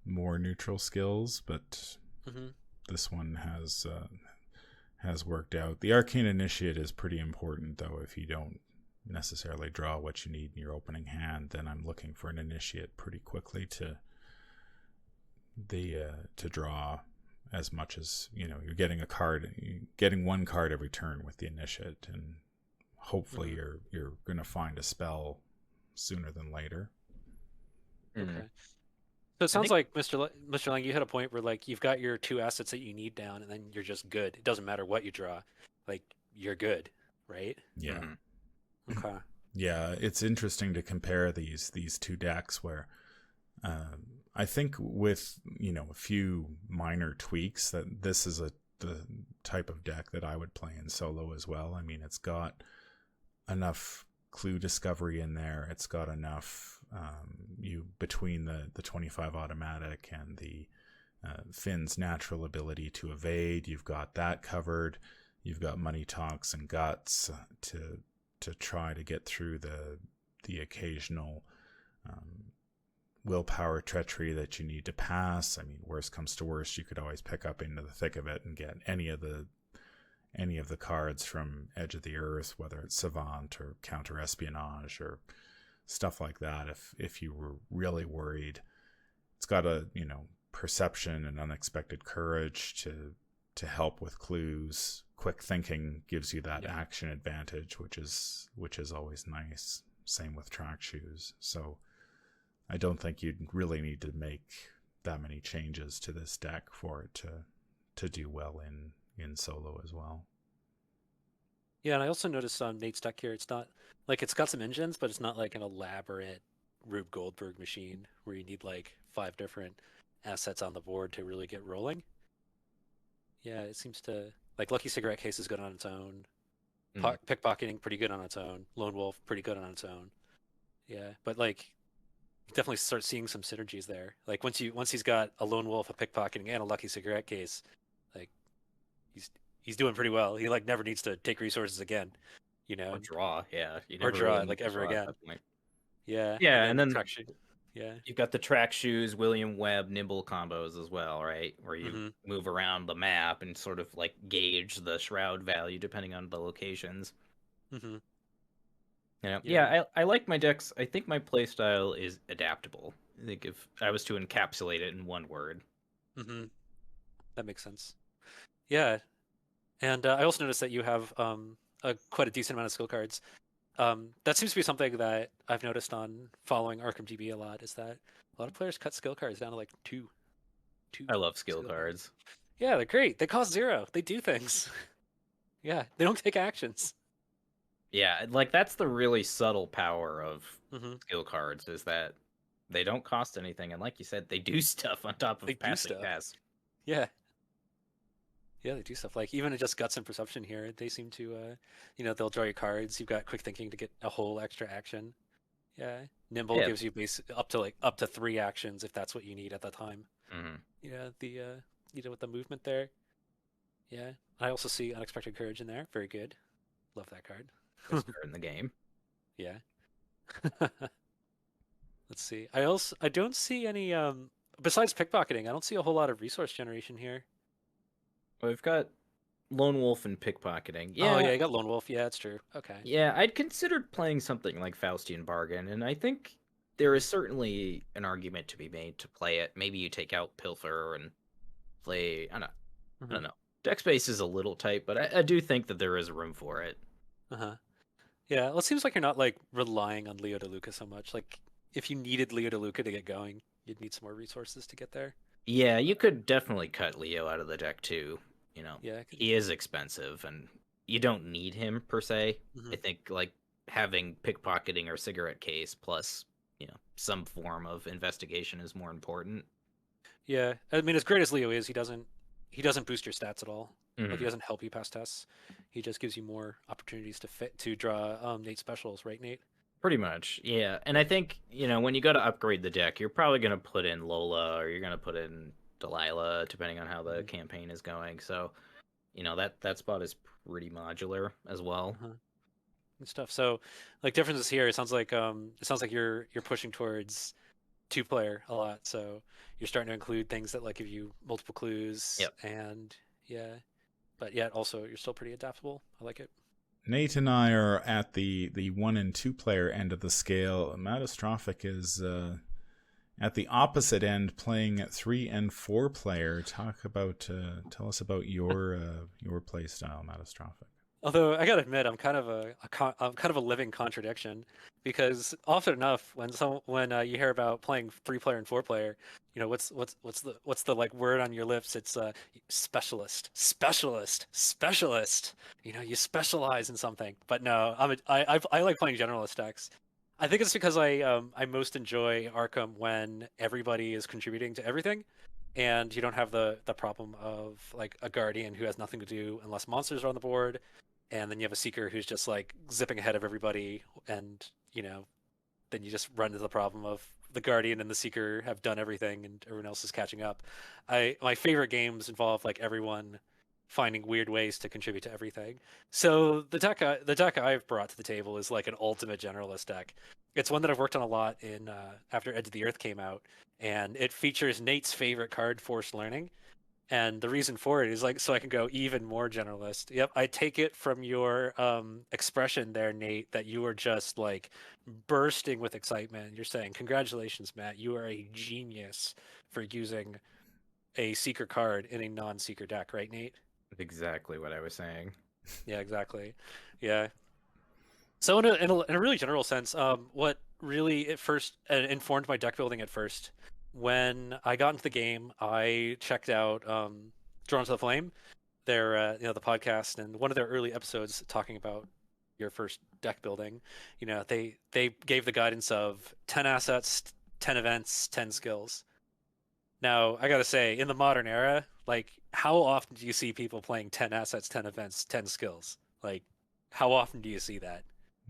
[SPEAKER 1] more neutral skills, but
[SPEAKER 2] Hmm.
[SPEAKER 1] this one has worked out. The Arcane Initiate is pretty important, though. If you don't necessarily draw what you need in your opening hand, then I'm looking for an Initiate pretty quickly to draw as much as you're getting a card, getting one card every turn with the Initiate, and hopefully
[SPEAKER 2] Hmm.
[SPEAKER 1] you're going to find a spell sooner than later.
[SPEAKER 3] hmm
[SPEAKER 2] Okay. So it
[SPEAKER 3] I
[SPEAKER 2] sounds
[SPEAKER 3] think
[SPEAKER 2] like Mr. Lang, you hit a point where like you've got your two assets that you need down, and then you're just good. It doesn't matter what you draw, like you're good, right?
[SPEAKER 1] Yeah.
[SPEAKER 3] hmm
[SPEAKER 2] Okay.
[SPEAKER 1] Yeah, it's interesting to compare these two decks where I think with a few minor tweaks that this is the type of deck that I would play in solo as well. I mean, it's got enough clue discovery in there. It's got enough you between the 25 automatic and the Finn's natural ability to evade. You've got that covered. You've got money talks and guts to try to get through the occasional um, willpower treachery that you need to pass. I mean, worst comes to worst, you could always pick up into the thick of it and get any of the cards from Edge of the Earth, whether it's Savant or Counter Espionage or stuff like that. If you were really worried, it's got a perception and unexpected courage to help with clues. Quick thinking gives you that
[SPEAKER 2] Yeah.
[SPEAKER 1] action advantage, which is always nice. Same with track shoes. So I don't think you'd really need to make that many changes to this deck for it to do well in solo as well.
[SPEAKER 2] Yeah, and I also noticed on Nate's deck here, it's not like it's got some engines, but it's not like an elaborate Rube Goldberg machine where you need like five different assets on the board to really get rolling. Yeah, it seems to like Lucky Cigarette Case is good on its own.
[SPEAKER 3] mm
[SPEAKER 2] Pickpocketing pretty good on its own. Lone Wolf pretty good on its own. Yeah, but like you definitely start seeing some synergies there. Like once he's got a Lone Wolf, a pickpocketing, and a Lucky Cigarette Case, like he's he's doing pretty well. He like never needs to take resources again, you know,
[SPEAKER 3] or draw. Yeah, you
[SPEAKER 2] or
[SPEAKER 3] never
[SPEAKER 2] draw
[SPEAKER 3] really
[SPEAKER 2] it
[SPEAKER 3] need
[SPEAKER 2] like
[SPEAKER 3] to
[SPEAKER 2] ever
[SPEAKER 3] draw at
[SPEAKER 2] again.
[SPEAKER 3] that point.
[SPEAKER 2] Yeah, and
[SPEAKER 3] Yeah, and
[SPEAKER 2] then
[SPEAKER 3] then
[SPEAKER 2] traction. Yeah.
[SPEAKER 3] you've got the track shoes, William Webb, nimble combos as well, right? Where you
[SPEAKER 2] Mm-hmm.
[SPEAKER 3] move around the map and sort of like gauge the shroud value depending on the locations.
[SPEAKER 2] Mm-hmm. Yeah.
[SPEAKER 3] Yeah, I like my decks. I think my playstyle is adaptable. I think if I was to encapsulate it in one word.
[SPEAKER 2] Mm-hmm. That makes sense. Yeah, and I also noticed that you have quite a decent amount of skill cards. That seems to be something that I've noticed on following Arkham DB a lot. Is that a lot of players cut skill cards down to like two
[SPEAKER 3] I love skill
[SPEAKER 2] skill cards.
[SPEAKER 3] cards.
[SPEAKER 2] Yeah, they're great. They cost zero. They do things. Yeah, they don't take actions.
[SPEAKER 3] Yeah, like that's the really subtle power of
[SPEAKER 2] Hmm.
[SPEAKER 3] skill cards is that they don't cost anything, and like you said, they do stuff on top
[SPEAKER 2] They
[SPEAKER 3] of
[SPEAKER 2] do
[SPEAKER 3] passing
[SPEAKER 2] stuff.
[SPEAKER 3] tests.
[SPEAKER 2] Yeah, yeah, they do stuff. Like even in just guts and perception here, they seem to, they'll draw you cards. You've got quick thinking to get a whole extra action. Yeah, nimble
[SPEAKER 3] Yeah.
[SPEAKER 2] gives you up to 3 actions if that's what you need at the time.
[SPEAKER 3] Hmm.
[SPEAKER 2] Yeah, with the movement there. Yeah, I also see unexpected courage in there. Very good. Love that card.
[SPEAKER 3] Best card in the game.
[SPEAKER 2] Yeah. Let's see. I don't see any besides pickpocketing. I don't see a whole lot of resource generation here.
[SPEAKER 3] We've got Lone Wolf and pickpocketing.
[SPEAKER 2] Oh
[SPEAKER 3] Yeah,
[SPEAKER 2] yeah, you got Lone Wolf. Yeah, it's true. Okay.
[SPEAKER 3] yeah, I'd considered playing something like Faustian Bargain, and I think there is certainly an argument to be made to play it. Maybe you take out Pilfer and play. I
[SPEAKER 2] Hmm.
[SPEAKER 3] don't know. Deck space is a little tight, but I do think that there is room for it.
[SPEAKER 2] Uh-huh. Yeah, well, it seems like you're not like relying on Leo DeLuca so much. Like if you needed Leo DeLuca to get going, you'd need some more resources to get there.
[SPEAKER 3] Yeah, you could definitely cut Leo out of the deck too. You know,
[SPEAKER 2] Yeah, I could.
[SPEAKER 3] he is expensive, and you don't need him per se.
[SPEAKER 2] Hmm.
[SPEAKER 3] I think like having pickpocketing or cigarette case plus some form of investigation is more important.
[SPEAKER 2] Yeah, I mean, as great as Leo is, he doesn't boost your stats at all. Like he
[SPEAKER 3] Mhm.
[SPEAKER 2] doesn't help you pass tests. He just gives you more opportunities to draw Nate specials, right, Nate?
[SPEAKER 3] Pretty much, yeah. And I think, when you go to upgrade the deck, you're probably going to put in Lola or you're going to put in Delilah, depending on how the
[SPEAKER 2] Hmm.
[SPEAKER 3] campaign is going. So, that spot is pretty modular as well.
[SPEAKER 2] Uh-huh. And stuff. So, like differences here, it sounds like you're pushing towards two-player a lot. So you're starting to include things that like give you multiple clues
[SPEAKER 3] Yep.
[SPEAKER 2] and yeah, but yet also you're still pretty adaptable. I like it.
[SPEAKER 1] Nate and I are at the 1 and 2 player end of the scale. Matastrophic is at the opposite end, playing at 3 and 4 player. Tell us about your play style, Matastrophic.
[SPEAKER 2] Although I gotta admit, I'm kind of a living contradiction because often enough, when you hear about playing 3 player and 4 player, what's the like word on your lips? It's specialist, specialist, specialist. You specialize in something. But no, I like playing generalist decks. I think it's because I most enjoy Arkham when everybody is contributing to everything, and you don't have the problem of like a guardian who has nothing to do unless monsters are on the board, and then you have a seeker who's just like zipping ahead of everybody, and then you just run into the problem of the guardian and the seeker have done everything and everyone else is catching up. My favorite games involve like everyone finding weird ways to contribute to everything. So the deck I've brought to the table is like an ultimate generalist deck. It's one that I've worked on a lot in after Edge of the Earth came out, and it features Nate's favorite card, Forced Learning. And the reason for it is like so I can go even more generalist. Yep, I take it from your expression there, Nate, that you are just like bursting with excitement. You're saying, "Congratulations, Matt! You are a genius for using a seeker card in a non-seeker deck." Right, Nate?
[SPEAKER 3] Exactly what I was saying.
[SPEAKER 2] Yeah, exactly. Yeah. So in a really general sense, what really at first informed my deck building at first, when I got into the game, I checked out Drawn to the Flame, their the podcast, and one of their early episodes talking about your first deck building. They gave the guidance of 10 assets, 10 events, 10 skills. Now I gotta say, in the modern era, like how often do you see people playing 10 assets, 10 events, 10 skills? Like how often do you see that?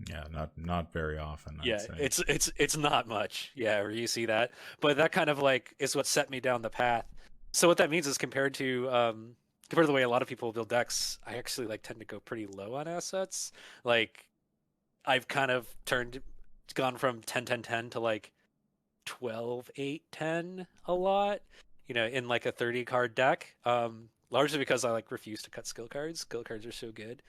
[SPEAKER 1] Yeah, not very often, I'd
[SPEAKER 2] Yeah,
[SPEAKER 1] say.
[SPEAKER 2] it's not much. Yeah, where you see that, but that kind of like is what set me down the path. So what that means is compared to the way a lot of people build decks, I actually like tend to go pretty low on assets. Like I've kind of gone from 10 10 10 to like 12 8 10 a lot, in like a 30 card deck. Largely because I like refuse to cut skill cards. Skill cards are so good.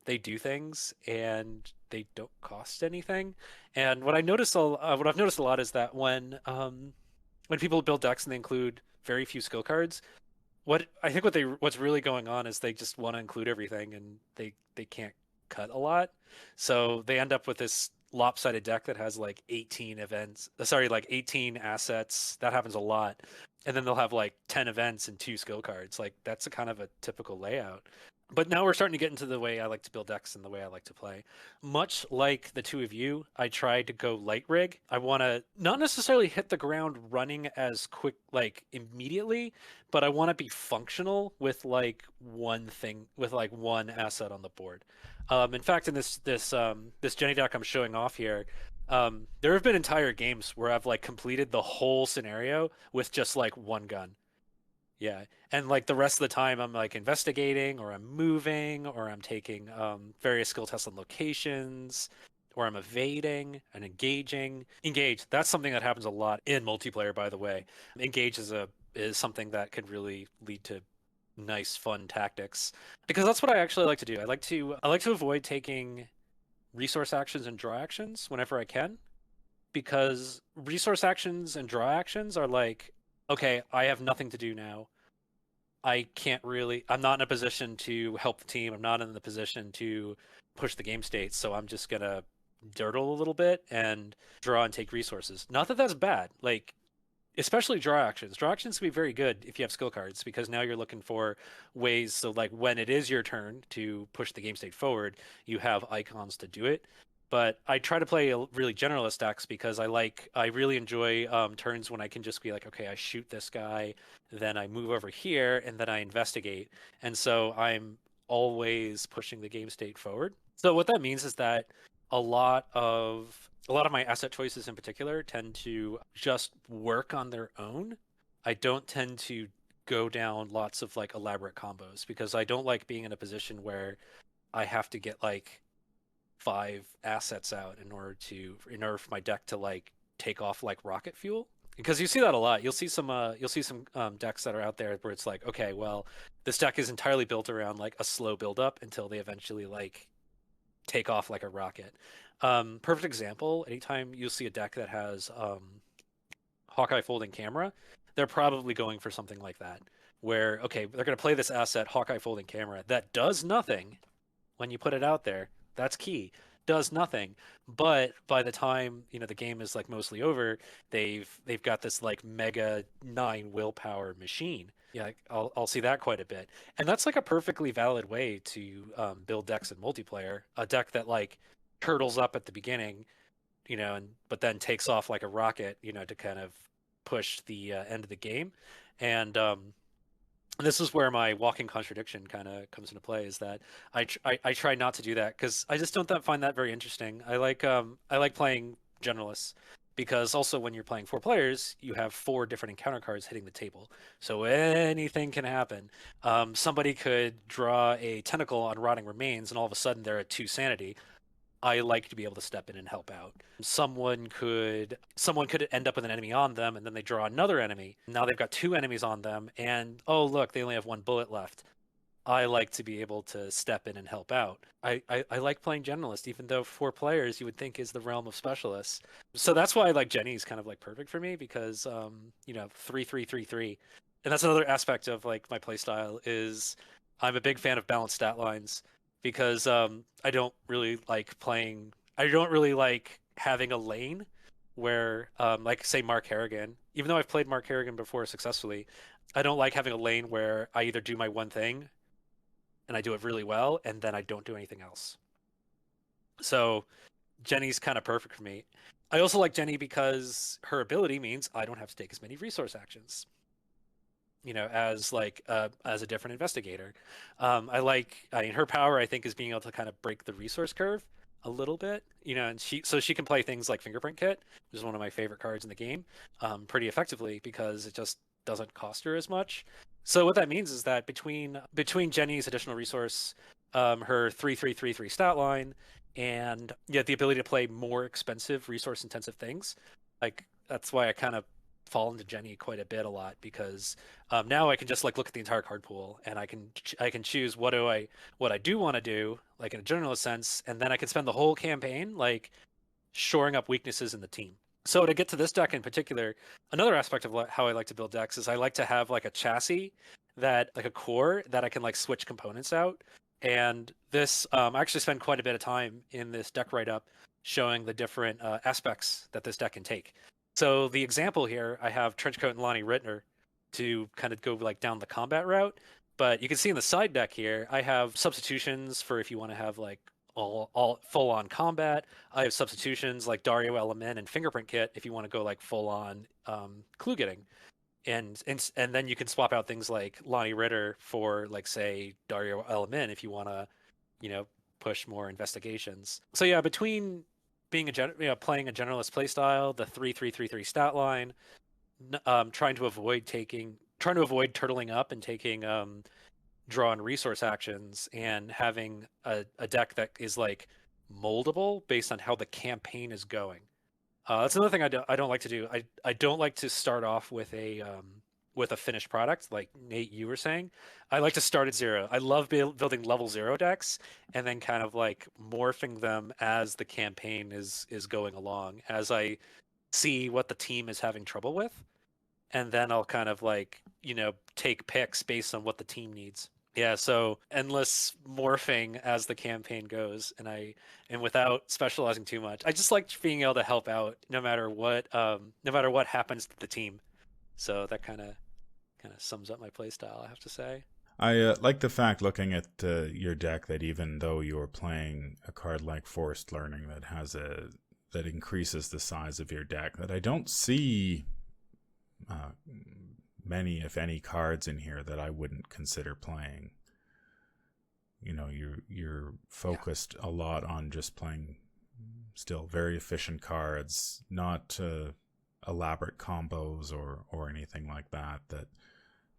[SPEAKER 2] They do things and they don't cost anything. And what I've noticed a lot is that when people build decks and they include very few skill cards, what's really going on is they just want to include everything and they can't cut a lot. So they end up with this lopsided deck that has like 18 events, like 18 assets. That happens a lot. And then they'll have like 10 events and 2 skill cards. Like that's a kind of a typical layout. But now we're starting to get into the way I like to build decks and the way I like to play. Much like the two of you, I tried to go light rig. I want to not necessarily hit the ground running as quick, like immediately, but I want to be functional with like one thing, with like one asset on the board. In fact, in this Jenny deck I'm showing off here, there have been entire games where I've like completed the whole scenario with just like one gun. Yeah. And like the rest of the time I'm like investigating or I'm moving or I'm taking various skill tests on locations or I'm evading and engaging. Engage, that's something that happens a lot in multiplayer, by the way. Engage is something that can really lead to nice fun tactics because that's what I actually like to do. I like to avoid taking resource actions and draw actions whenever I can because resource actions and draw actions are like, okay, I have nothing to do now. I'm not in a position to help the team. I'm not in the position to push the game state. So I'm just going to dirtle a little bit and draw and take resources. Not that that's bad. Like, especially draw actions. Draw actions can be very good if you have skill cards because now you're looking for ways. So, like, when it is your turn to push the game state forward, you have icons to do it. But I try to play really generalist decks because I really enjoy turns when I can just be like, okay, I shoot this guy, then I move over here, and then I investigate. And so I'm always pushing the game state forward. So what that means is that a lot of my asset choices in particular tend to just work on their own. I don't tend to go down lots of like elaborate combos because I don't like being in a position where I have to get like 5 assets out in order for my deck to like take off like rocket fuel because you see that a lot. You'll see some decks that are out there where it's like, okay, well, this deck is entirely built around like a slow build up until they eventually like take off like a rocket. Perfect example, anytime you see a deck that has Hawkeye folding camera, they're probably going for something like that where, okay, they're going to play this asset Hawkeye folding camera that does nothing when you put it out there. That's key. Does nothing, but by the time the game is like mostly over, they've got this like mega 9 willpower machine. Yeah, I'll see that quite a bit, and that's like a perfectly valid way to build decks in multiplayer. A deck that like turtles up at the beginning, and but then takes off like a rocket, to kind of push the end of the game, and this is where my walking contradiction kind of comes into play is that I try not to do that because I just don't find that very interesting. I like playing generalists because also when you're playing 4 players, you have 4 different encounter cards hitting the table, so anything can happen. Somebody could draw a tentacle on rotting remains, and all of a sudden they're at 2 sanity. I like to be able to step in and help out. Someone could end up with an enemy on them and then they draw another enemy. Now they've got 2 enemies on them and oh look, they only have 1 bullet left. I like to be able to step in and help out. I like playing generalist, even though 4 players you would think is the realm of specialists. So that's why like Jenny's kind of like perfect for me because 3-3-3-3. And that's another aspect of like my playstyle is I'm a big fan of balanced stat lines because I don't really like having a lane where like say Mark Harrigan, even though I've played Mark Harrigan before successfully, I don't like having a lane where I either do my one thing and I do it really well and then I don't do anything else. So Jenny's kind of perfect for me. I also like Jenny because her ability means I don't have to take as many resource actions. As a different investigator. Her power, I think, is being able to kind of break the resource curve a little bit, and she can play things like Fingerprint Kit, which is one of my favorite cards in the game, pretty effectively because it just doesn't cost her as much. So what that means is that between Jenny's additional resource, her 3-3-3-3 stat line, and yeah, the ability to play more expensive resource intensive things, like that's why I kind of fall into Jenny quite a lot because now I can just like look at the entire card pool and I can choose what I do want to do like in a generalist sense, and then I can spend the whole campaign like shoring up weaknesses in the team. So to get to this deck in particular, another aspect of how I like to build decks is I like to have like a chassis that like a core that I can like switch components out. And this, I actually spend quite a bit of time in this deck write-up showing the different aspects that this deck can take. So the example here, I have Trenchcoat and Lonnie Rittner to kind of go like down the combat route. But you can see in the side deck here, I have substitutions for if you want to have like all full on combat. I have substitutions like Dario Element and Fingerprint Kit if you want to go like full on clue getting. And then you can swap out things like Lonnie Ritter for like say Dario Element if you want to, you know, push more investigations. So yeah, between being playing a generalist playstyle, the 3-3-3-3 stat line, trying to avoid turtling up and taking draw and resource actions, and having a deck that is like moldable based on how the campaign is going. That's another thing I don't like to do. I don't like to start off with a finished product like Nate you were saying. I like to start at zero. I love building level 0 decks and then kind of like morphing them as the campaign is going along, as I see what the team is having trouble with, and then I'll kind of like, take picks based on what the team needs. Yeah, so endless morphing as the campaign goes, and without specializing too much. I just like being able to help out no matter what happens to the team. So that kind of sums up my play style, I have to say.
[SPEAKER 1] I like the fact, looking at your deck, that even though you're playing a card like Forced Learning that increases the size of your deck, that I don't see many, if any, cards in here that I wouldn't consider playing. You're focused a lot on just playing still very efficient cards, not elaborate combos or anything like that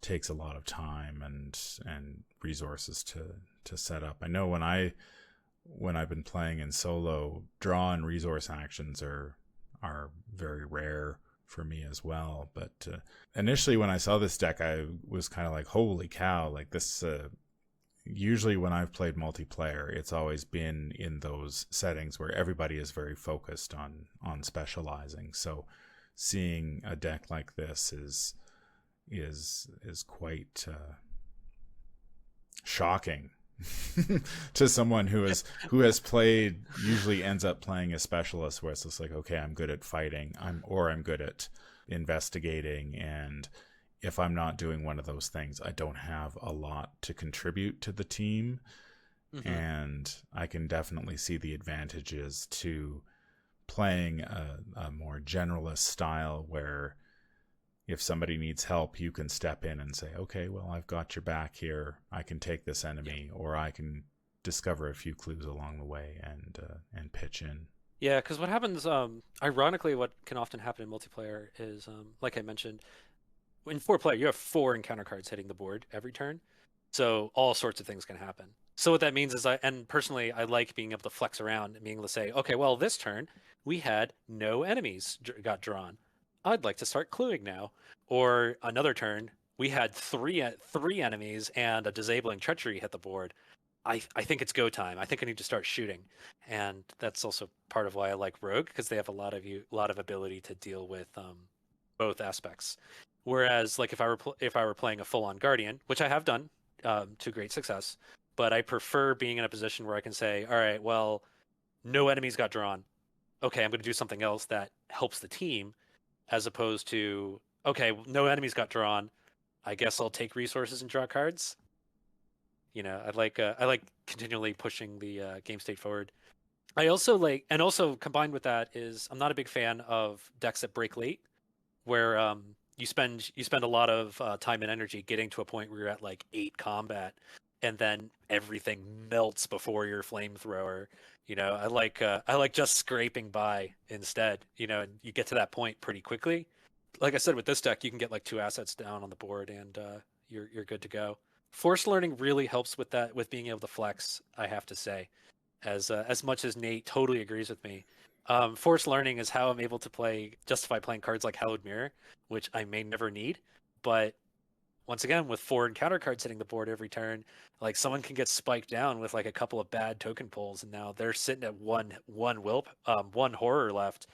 [SPEAKER 1] takes a lot of time and resources to set up. I know when I've been playing in solo, draw and resource actions are very rare for me as well. But initially when I saw this deck, I was kind of like, holy cow, like this. Usually when I've played multiplayer, it's always been in those settings where everybody is very focused on specializing. So seeing a deck like this is quite shocking to someone who has played, usually ends up playing a specialist, where it's just like, okay, I'm good at fighting, I'm good at investigating, and if I'm not doing one of those things, I don't have a lot to contribute to the team. Mm-hmm. And I can definitely see the advantages to playing a more generalist style, where if somebody needs help, you can step in and say, okay, well, I've got your back here. I can take this enemy, or I can discover a few clues along the way and pitch in.
[SPEAKER 2] Yeah, because what happens, ironically, what can often happen in multiplayer is, like I mentioned, in 4-player, you have 4 encounter cards hitting the board every turn. So all sorts of things can happen. So what that means is personally, I like being able to flex around and being able to say, okay, well, this turn we had no enemies got drawn. I'd like to start cluing now. Or another turn, we had three enemies and a disabling treachery hit the board. I think it's go time. I think I need to start shooting, and that's also part of why I like Rogue, because they have a lot of ability to deal with both aspects. Whereas, like if I were playing a full on Guardian, which I have done to great success, but I prefer being in a position where I can say, all right, well, no enemies got drawn. Okay, I'm going to do something else that helps the team, as opposed to, okay, no enemies got drawn. I guess I'll take resources and draw cards. I like continually pushing the game state forward. I also like, and also combined with that is, I'm not a big fan of decks that break late, where you spend a lot of time and energy getting to a point where you're at like 8 combat, and then everything melts before your flamethrower. I like just scraping by instead. And you get to that point pretty quickly. Like I said, with this deck, you can get like 2 assets down on the board, and you're good to go. Forced learning really helps with that, with being able to flex, I have to say, as much as Nate totally agrees with me. Forced learning is how I'm able to justify playing cards like Hallowed Mirror, which I may never need. But once again, with 4 encounter cards hitting the board every turn, like someone can get spiked down with like a couple of bad token pulls, and now they're sitting at one horror left.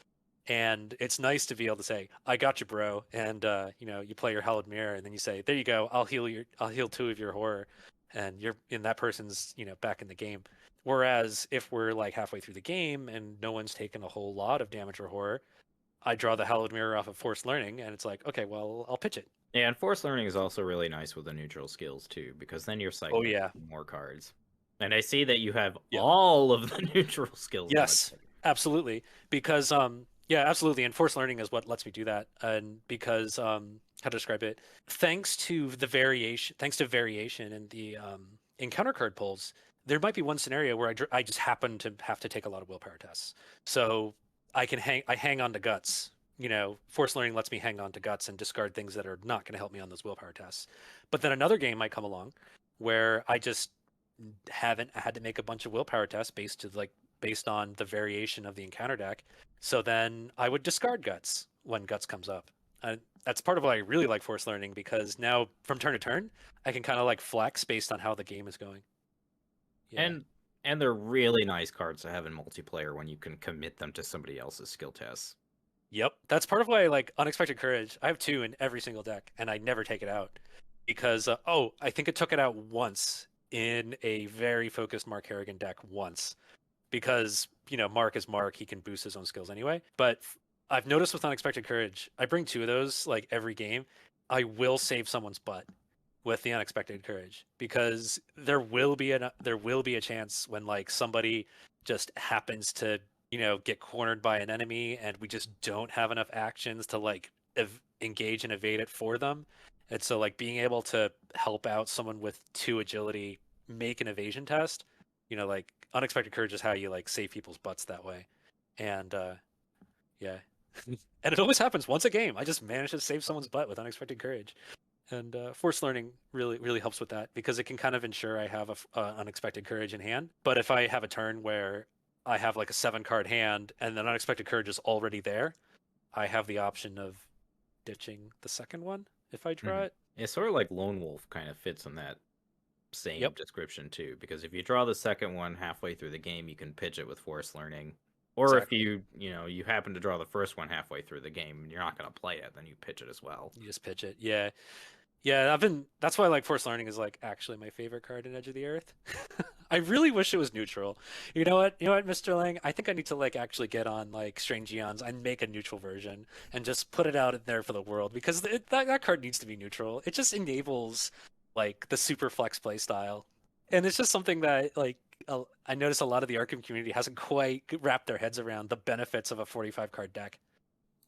[SPEAKER 2] And it's nice to be able to say, "I got you, bro," and you play your Hallowed Mirror, and then you say, "There you go. I'll heal 2 of your horror," and you're in that person's, back in the game. Whereas if we're like halfway through the game and no one's taken a whole lot of damage or horror, I draw the hallowed mirror off of forced learning, and it's like, okay, well, I'll pitch it.
[SPEAKER 3] Yeah, and force learning is also really nice with the neutral skills too, because then you're
[SPEAKER 2] Oh
[SPEAKER 3] cycling
[SPEAKER 2] yeah,
[SPEAKER 3] more cards. And I see that you have
[SPEAKER 2] yep,
[SPEAKER 3] all of the neutral skills in the
[SPEAKER 2] yes,
[SPEAKER 3] deck.
[SPEAKER 2] absolutely. Because yeah, absolutely, and forced learning is what lets me do that. And because how to describe it? Thanks to variation in the encounter card pulls, there might be one scenario where I just happen to have to take a lot of willpower tests. So I hang on to guts. Force learning lets me hang on to guts and discard things that are not going to help me on those willpower tests. But then another game might come along where I just haven't had to make a bunch of willpower tests based on the variation of the encounter deck. So then I would discard guts when guts comes up. That's part of why I really like force learning, because now from turn to turn, I can kind of like flex based on how the game is going. Yeah.
[SPEAKER 3] And they're really nice cards to have in multiplayer when you can commit them to somebody else's skill tests.
[SPEAKER 2] Yep. That's part of why I like Unexpected Courage. I have two in every single deck, and I never take it out because I think it took it out once in a very focused Mark Harrigan deck once, because Mark is Mark, he can boost his own skills anyway. But I've noticed with Unexpected Courage, I bring two of those like every game. I will save someone's butt with the Unexpected Courage, because there will be a chance when like somebody just happens to get cornered by an enemy, and we just don't have enough actions to like engage and evade it for them. And so like being able to help out someone with two agility make an evasion test, like Unexpected Courage is how you like save people's butts that way. And yeah. And it always happens once a game. I just managed to save someone's butt with Unexpected Courage. And forced learning really helps with that, because it can kind of ensure I have a Unexpected Courage in hand. But if I have a turn where I have like a 7-card hand and then Unexpected Courage is already there, I have the option of ditching the second one if I draw it.
[SPEAKER 3] It's sort of like Lone Wolf kind of fits in that same
[SPEAKER 2] Yep.
[SPEAKER 3] description too, because if you draw the second one halfway through the game, you can pitch it with force learning. Or if
[SPEAKER 2] Exactly.
[SPEAKER 3] you happen to draw the first one halfway through the game and you're not going to play it, then you pitch it as well.
[SPEAKER 2] You just pitch it. Yeah. Yeah, that's why like Forced Learning is like actually my favorite card in Edge of the Earth. I really wish it was neutral. You know what? You know what, Mr. Lang? I think I need to like actually get on like Strange Eons and make a neutral version and just put it out in there for the world, because that card needs to be neutral. It just enables like the super flex play style. And it's just something that like I notice a lot of the Arkham community hasn't quite wrapped their heads around the benefits of a 45 card deck.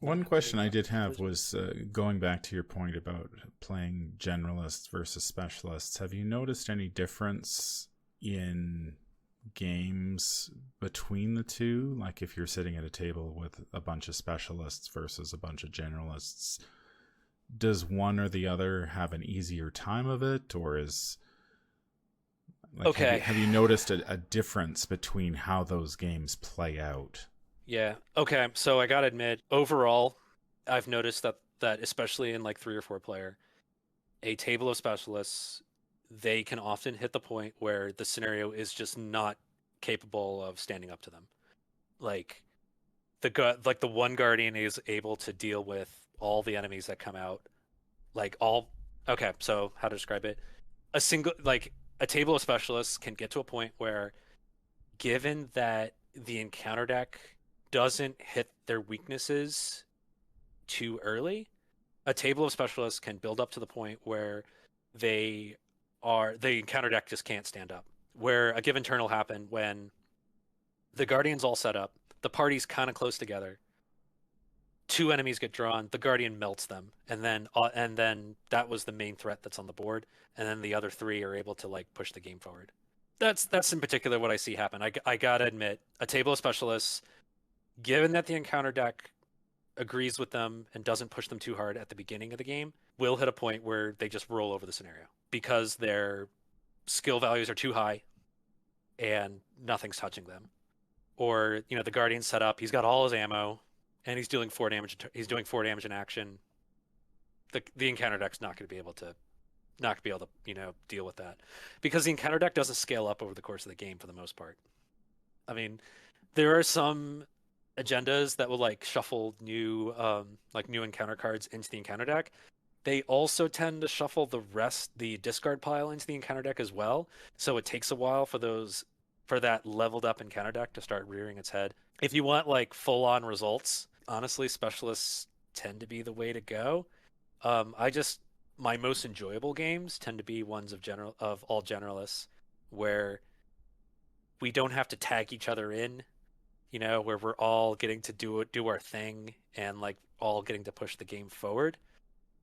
[SPEAKER 1] One question I did have was going back to your point about playing generalists versus specialists. Have you noticed any difference in games between the two? Like if you're sitting at a table with a bunch of specialists versus a bunch of generalists, does one or the other have an easier time of it, or is like
[SPEAKER 2] Okay.
[SPEAKER 1] have you noticed a difference between how those games play out?
[SPEAKER 2] Yeah. Okay. So I gotta admit, overall, I've noticed that especially in like 3 or 4 player, a table of specialists, they can often hit the point where the scenario is just not capable of standing up to them. Like like the one guardian is able to deal with all the enemies that come out. Like all. Okay. So how to describe it? A table of specialists can get to a point where, given that the encounter deck doesn't hit their weaknesses too early, a table of specialists can build up to the point where they the encounter deck just can't stand up. Where a given turn will happen when the Guardian's all set up, the party's kind of close together. 2 enemies get drawn, the Guardian melts them, and then that was the main threat that's on the board, and then the other 3 are able to like push the game forward. That's in particular what I see happen. I gotta admit, a table of specialists, given that the encounter deck agrees with them and doesn't push them too hard at the beginning of the game, will hit a point where they just roll over the scenario because their skill values are too high and nothing's touching them. Or, the Guardian set up, he's got all his ammo and he's doing 4 damage. He's doing 4 damage in action. The encounter deck's not gonna be able to deal with that, because the encounter deck doesn't scale up over the course of the game for the most part. I mean, there are some agendas that will like shuffle new encounter cards into the encounter deck. They also tend to shuffle the discard pile into the encounter deck as well. So it takes a while for that leveled up encounter deck to start rearing its head. If you want like full on results, honestly, specialists tend to be the way to go. I just my most enjoyable games tend to be ones of all generalists, where we don't have to tag each other in, where we're all getting to do our thing and like all getting to push the game forward,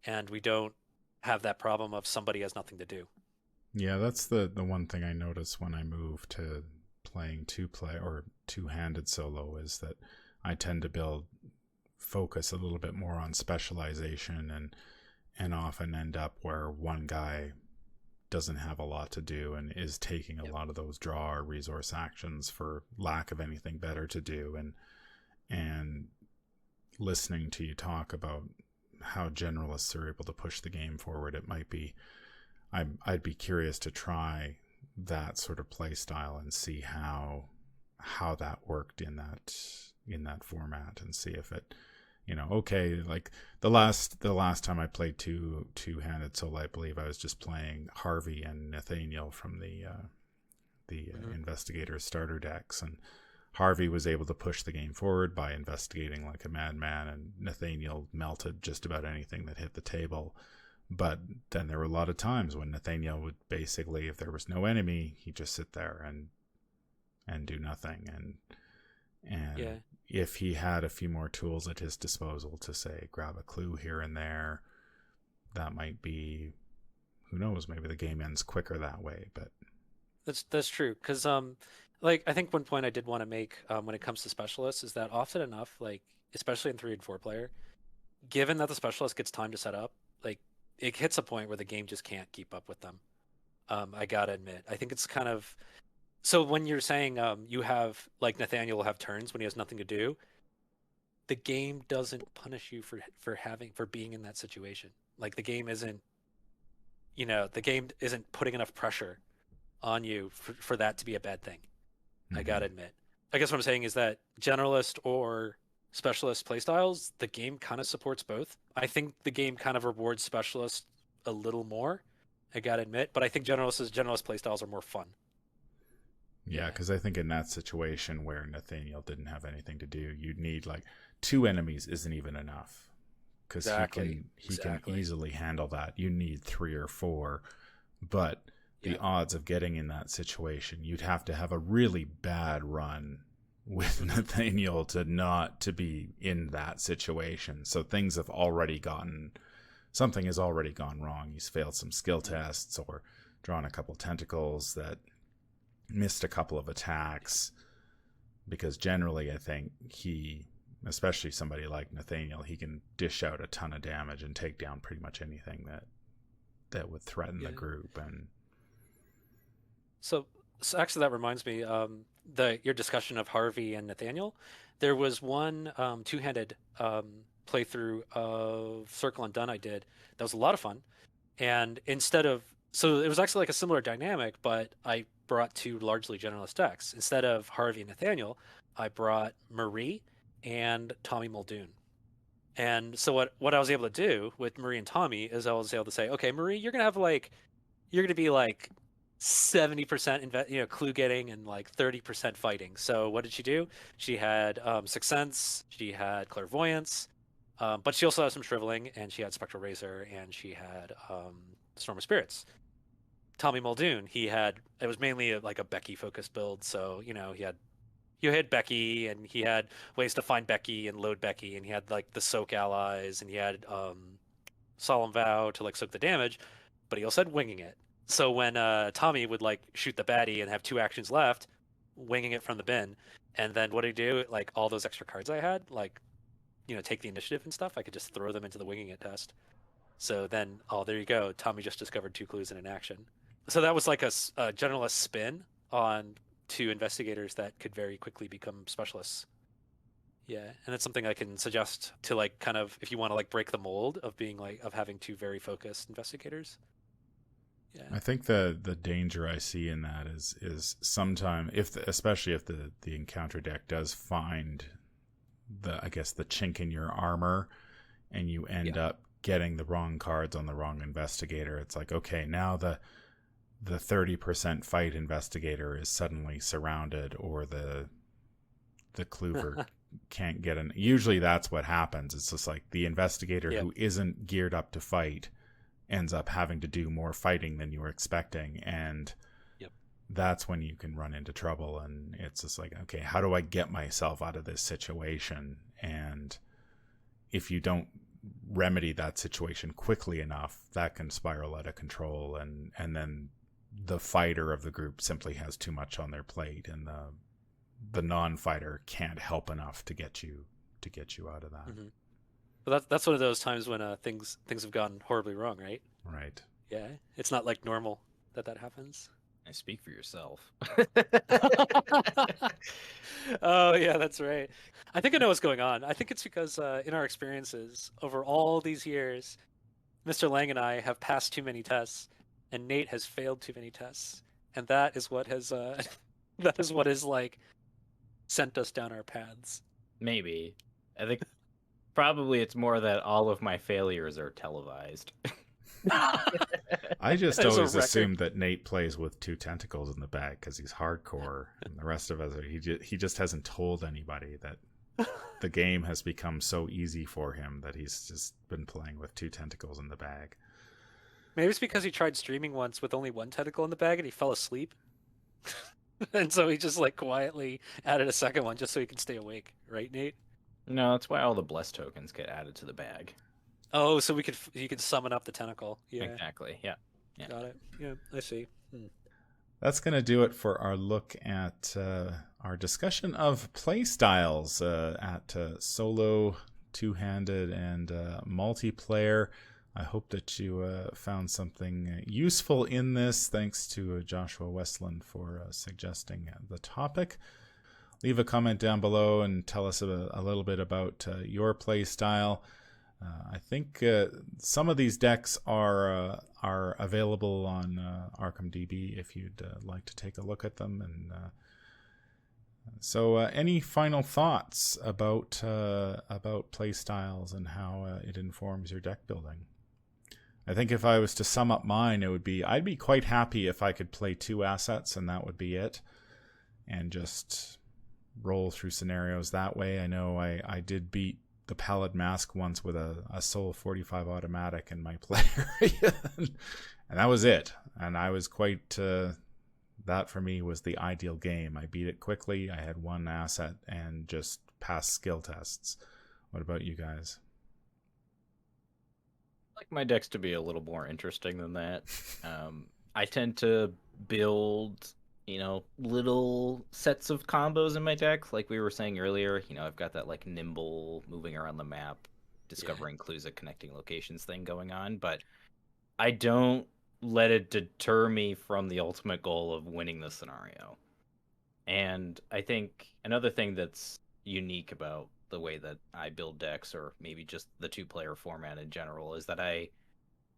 [SPEAKER 2] and we don't have that problem of somebody has nothing to do.
[SPEAKER 1] Yeah, that's the one thing I notice when I move to playing two-play or two-handed solo is that I tend to build focus a little bit more on specialization and often end up where one guy doesn't have a lot to do and is taking a
[SPEAKER 2] Yep.
[SPEAKER 1] lot of those draw or resource actions for lack of anything better to do. And listening to you talk about how generalists are able to push the game forward, it might be I'd be curious to try that sort of play style and see how that worked in that format, and see if it, okay, like the last time I played two-handed solo, I believe I was just playing Harvey and Nathaniel from the Investigator starter decks, and Harvey was able to push the game forward by investigating like a madman, and Nathaniel melted just about anything that hit the table. But then there were a lot of times when Nathaniel would basically, if there was no enemy, he'd just sit there and do nothing. And
[SPEAKER 2] Yeah.
[SPEAKER 1] if he had a few more tools at his disposal to say grab a clue here and there, that might be, who knows, maybe the game ends quicker that way. But
[SPEAKER 2] That's true. Because like I think one point I did want to make when it comes to specialists is that often enough, like especially in 3 and 4 player, given that the specialist gets time to set up, like it hits a point where the game just can't keep up with them. I gotta admit, I think it's kind of so when you're saying you have like Nathaniel will have turns when he has nothing to do, the game doesn't punish you for being in that situation. Like the game isn't putting enough pressure on you for that to be a bad thing. I gotta admit. I guess what I'm saying is that generalist or specialist playstyles, the game kind of supports both. I think the game kind of rewards specialists a little more. I gotta admit, but I think generalist playstyles are more fun.
[SPEAKER 1] yeah, because I think in that situation where Nathaniel didn't have anything to do, you'd need like two enemies isn't even enough, because he can easily handle that. You need 3 or 4, but the odds of getting in that situation, you'd have to have a really bad run with Nathaniel to be in that situation. So something has already gone wrong. He's failed some skill tests or drawn a couple tentacles that missed a couple of attacks, because generally I think especially somebody like Nathaniel, he can dish out a ton of damage and take down pretty much anything that would threaten the group. And
[SPEAKER 2] so actually that reminds me, your discussion of Harvey and Nathaniel. There was one two-handed playthrough of Circle and Done I did that was a lot of fun, and so it was actually like a similar dynamic, but I brought 2 largely generalist decks. Instead of Harvey and Nathaniel, I brought Marie and Tommy Muldoon. And so what I was able to do with Marie and Tommy is I was able to say, okay, Marie, you're gonna be like 70% clue getting and like 30% fighting. So what did she do? She had Sixth Sense, she had Clairvoyance, but she also had some Shriveling, and she had Spectral Razor, and she had Storm of Spirits. Tommy Muldoon, it was mainly like a Becky focused build, so he had Becky, and he had ways to find Becky and load Becky, and he had like the soak allies, and he had Solemn Vow to like soak the damage, but he also had winging it. So when Tommy would like shoot the baddie and have 2 actions left, winging it from the bin, and then what did he do? Like all those extra cards I had, like take the initiative and stuff, I could just throw them into the winging it test. So then, there you go. Tommy just discovered 2 clues in an action. So that was like a generalist spin on 2 investigators that could very quickly become specialists. Yeah, and that's something I can suggest to like kind of if you want to like break the mold of being like of having 2 very focused investigators. Yeah.
[SPEAKER 1] I think the danger I see in that is sometime especially if the encounter deck does find the chink in your armor, and you end up getting the wrong cards on the wrong investigator. It's like, okay, now the 30% fight investigator is suddenly surrounded, or the Kluver can't get in. Usually that's what happens. It's just like the investigator who isn't geared up to fight ends up having to do more fighting than you were expecting, and that's when you can run into trouble. And it's just like, okay, how do I get myself out of this situation? And if you don't remedy that situation quickly enough, that can spiral out of control, and then the fighter of the group simply has too much on their plate, and the non-fighter can't help enough to get you out of that.
[SPEAKER 2] Mm-hmm. Well, that's one of those times when things have gone horribly wrong, right?
[SPEAKER 1] Right.
[SPEAKER 2] Yeah, it's not like normal that happens.
[SPEAKER 3] I speak for yourself.
[SPEAKER 2] Oh yeah, that's right. I think I know what's going on. I think it's because in our experiences over all these years, Mr. Lang and I have passed too many tests, and Nate has failed too many tests, and that is what has like sent us down our paths.
[SPEAKER 3] Maybe. I think probably it's more that all of my failures are televised.
[SPEAKER 1] I just always assumed that Nate plays with 2 tentacles in the bag because he's hardcore, and the rest of us, he just hasn't told anybody that the game has become so easy for him that he's just been playing with 2 tentacles in the bag.
[SPEAKER 2] Maybe it's because he tried streaming once with only 1 tentacle in the bag and he fell asleep. And so he just like quietly added a second one just so he can stay awake, right, Nate?
[SPEAKER 3] No, that's why all the bless tokens get added to the bag.
[SPEAKER 2] Oh, so you could summon up the tentacle. Yeah.
[SPEAKER 3] Exactly. Yeah.
[SPEAKER 2] Got it. Yeah, I see.
[SPEAKER 1] That's going to do it for our look at our discussion of playstyles at solo, two-handed, and multiplayer. I hope that you found something useful in this. Thanks to Joshua Westland for suggesting the topic. Leave a comment down below and tell us a little bit about your play style. I think some of these decks are available on ArkhamDB if you'd like to take a look at them. And so, any final thoughts about play styles and how it informs your deck building? I think if I was to sum up mine, I'd be quite happy if I could play 2 assets and that would be it, and just roll through scenarios that way. I know I did beat the Pallid Mask once with a Soul 45 automatic in my play area, and that was it. And I was quite that for me was the ideal game. I beat it quickly. I had 1 asset and just passed skill tests. What about you guys?
[SPEAKER 3] I like my decks to be a little more interesting than that. I tend to build, little sets of combos in my deck. Like we were saying earlier, I've got that like nimble moving around the map, discovering clues at connecting locations thing going on, but I don't let it deter me from the ultimate goal of winning the scenario. And I think another thing that's unique about the way that I build decks, or maybe just the 2-player format in general, is that I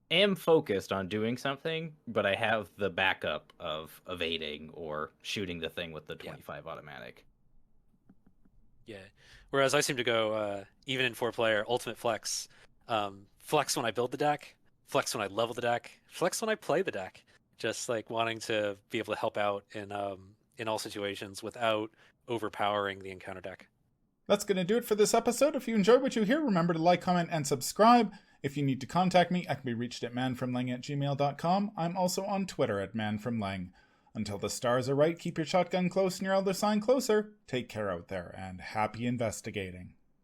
[SPEAKER 3] am focused on doing something, but I have the backup of evading or shooting the thing with the 25 automatic.
[SPEAKER 2] Yeah. Whereas I seem to go, even in 4-player, ultimate flex. Flex when I build the deck, flex when I level the deck, flex when I play the deck. Just like wanting to be able to help out in all situations without overpowering the encounter deck.
[SPEAKER 1] That's going to do it for this episode. If you enjoyed what you hear, remember to like, comment, and subscribe. If you need to contact me, I can be reached at manfromlang@gmail.com. I'm also on Twitter at manfromlang. Until the stars are right, keep your shotgun close and your elder sign closer. Take care out there, and happy investigating.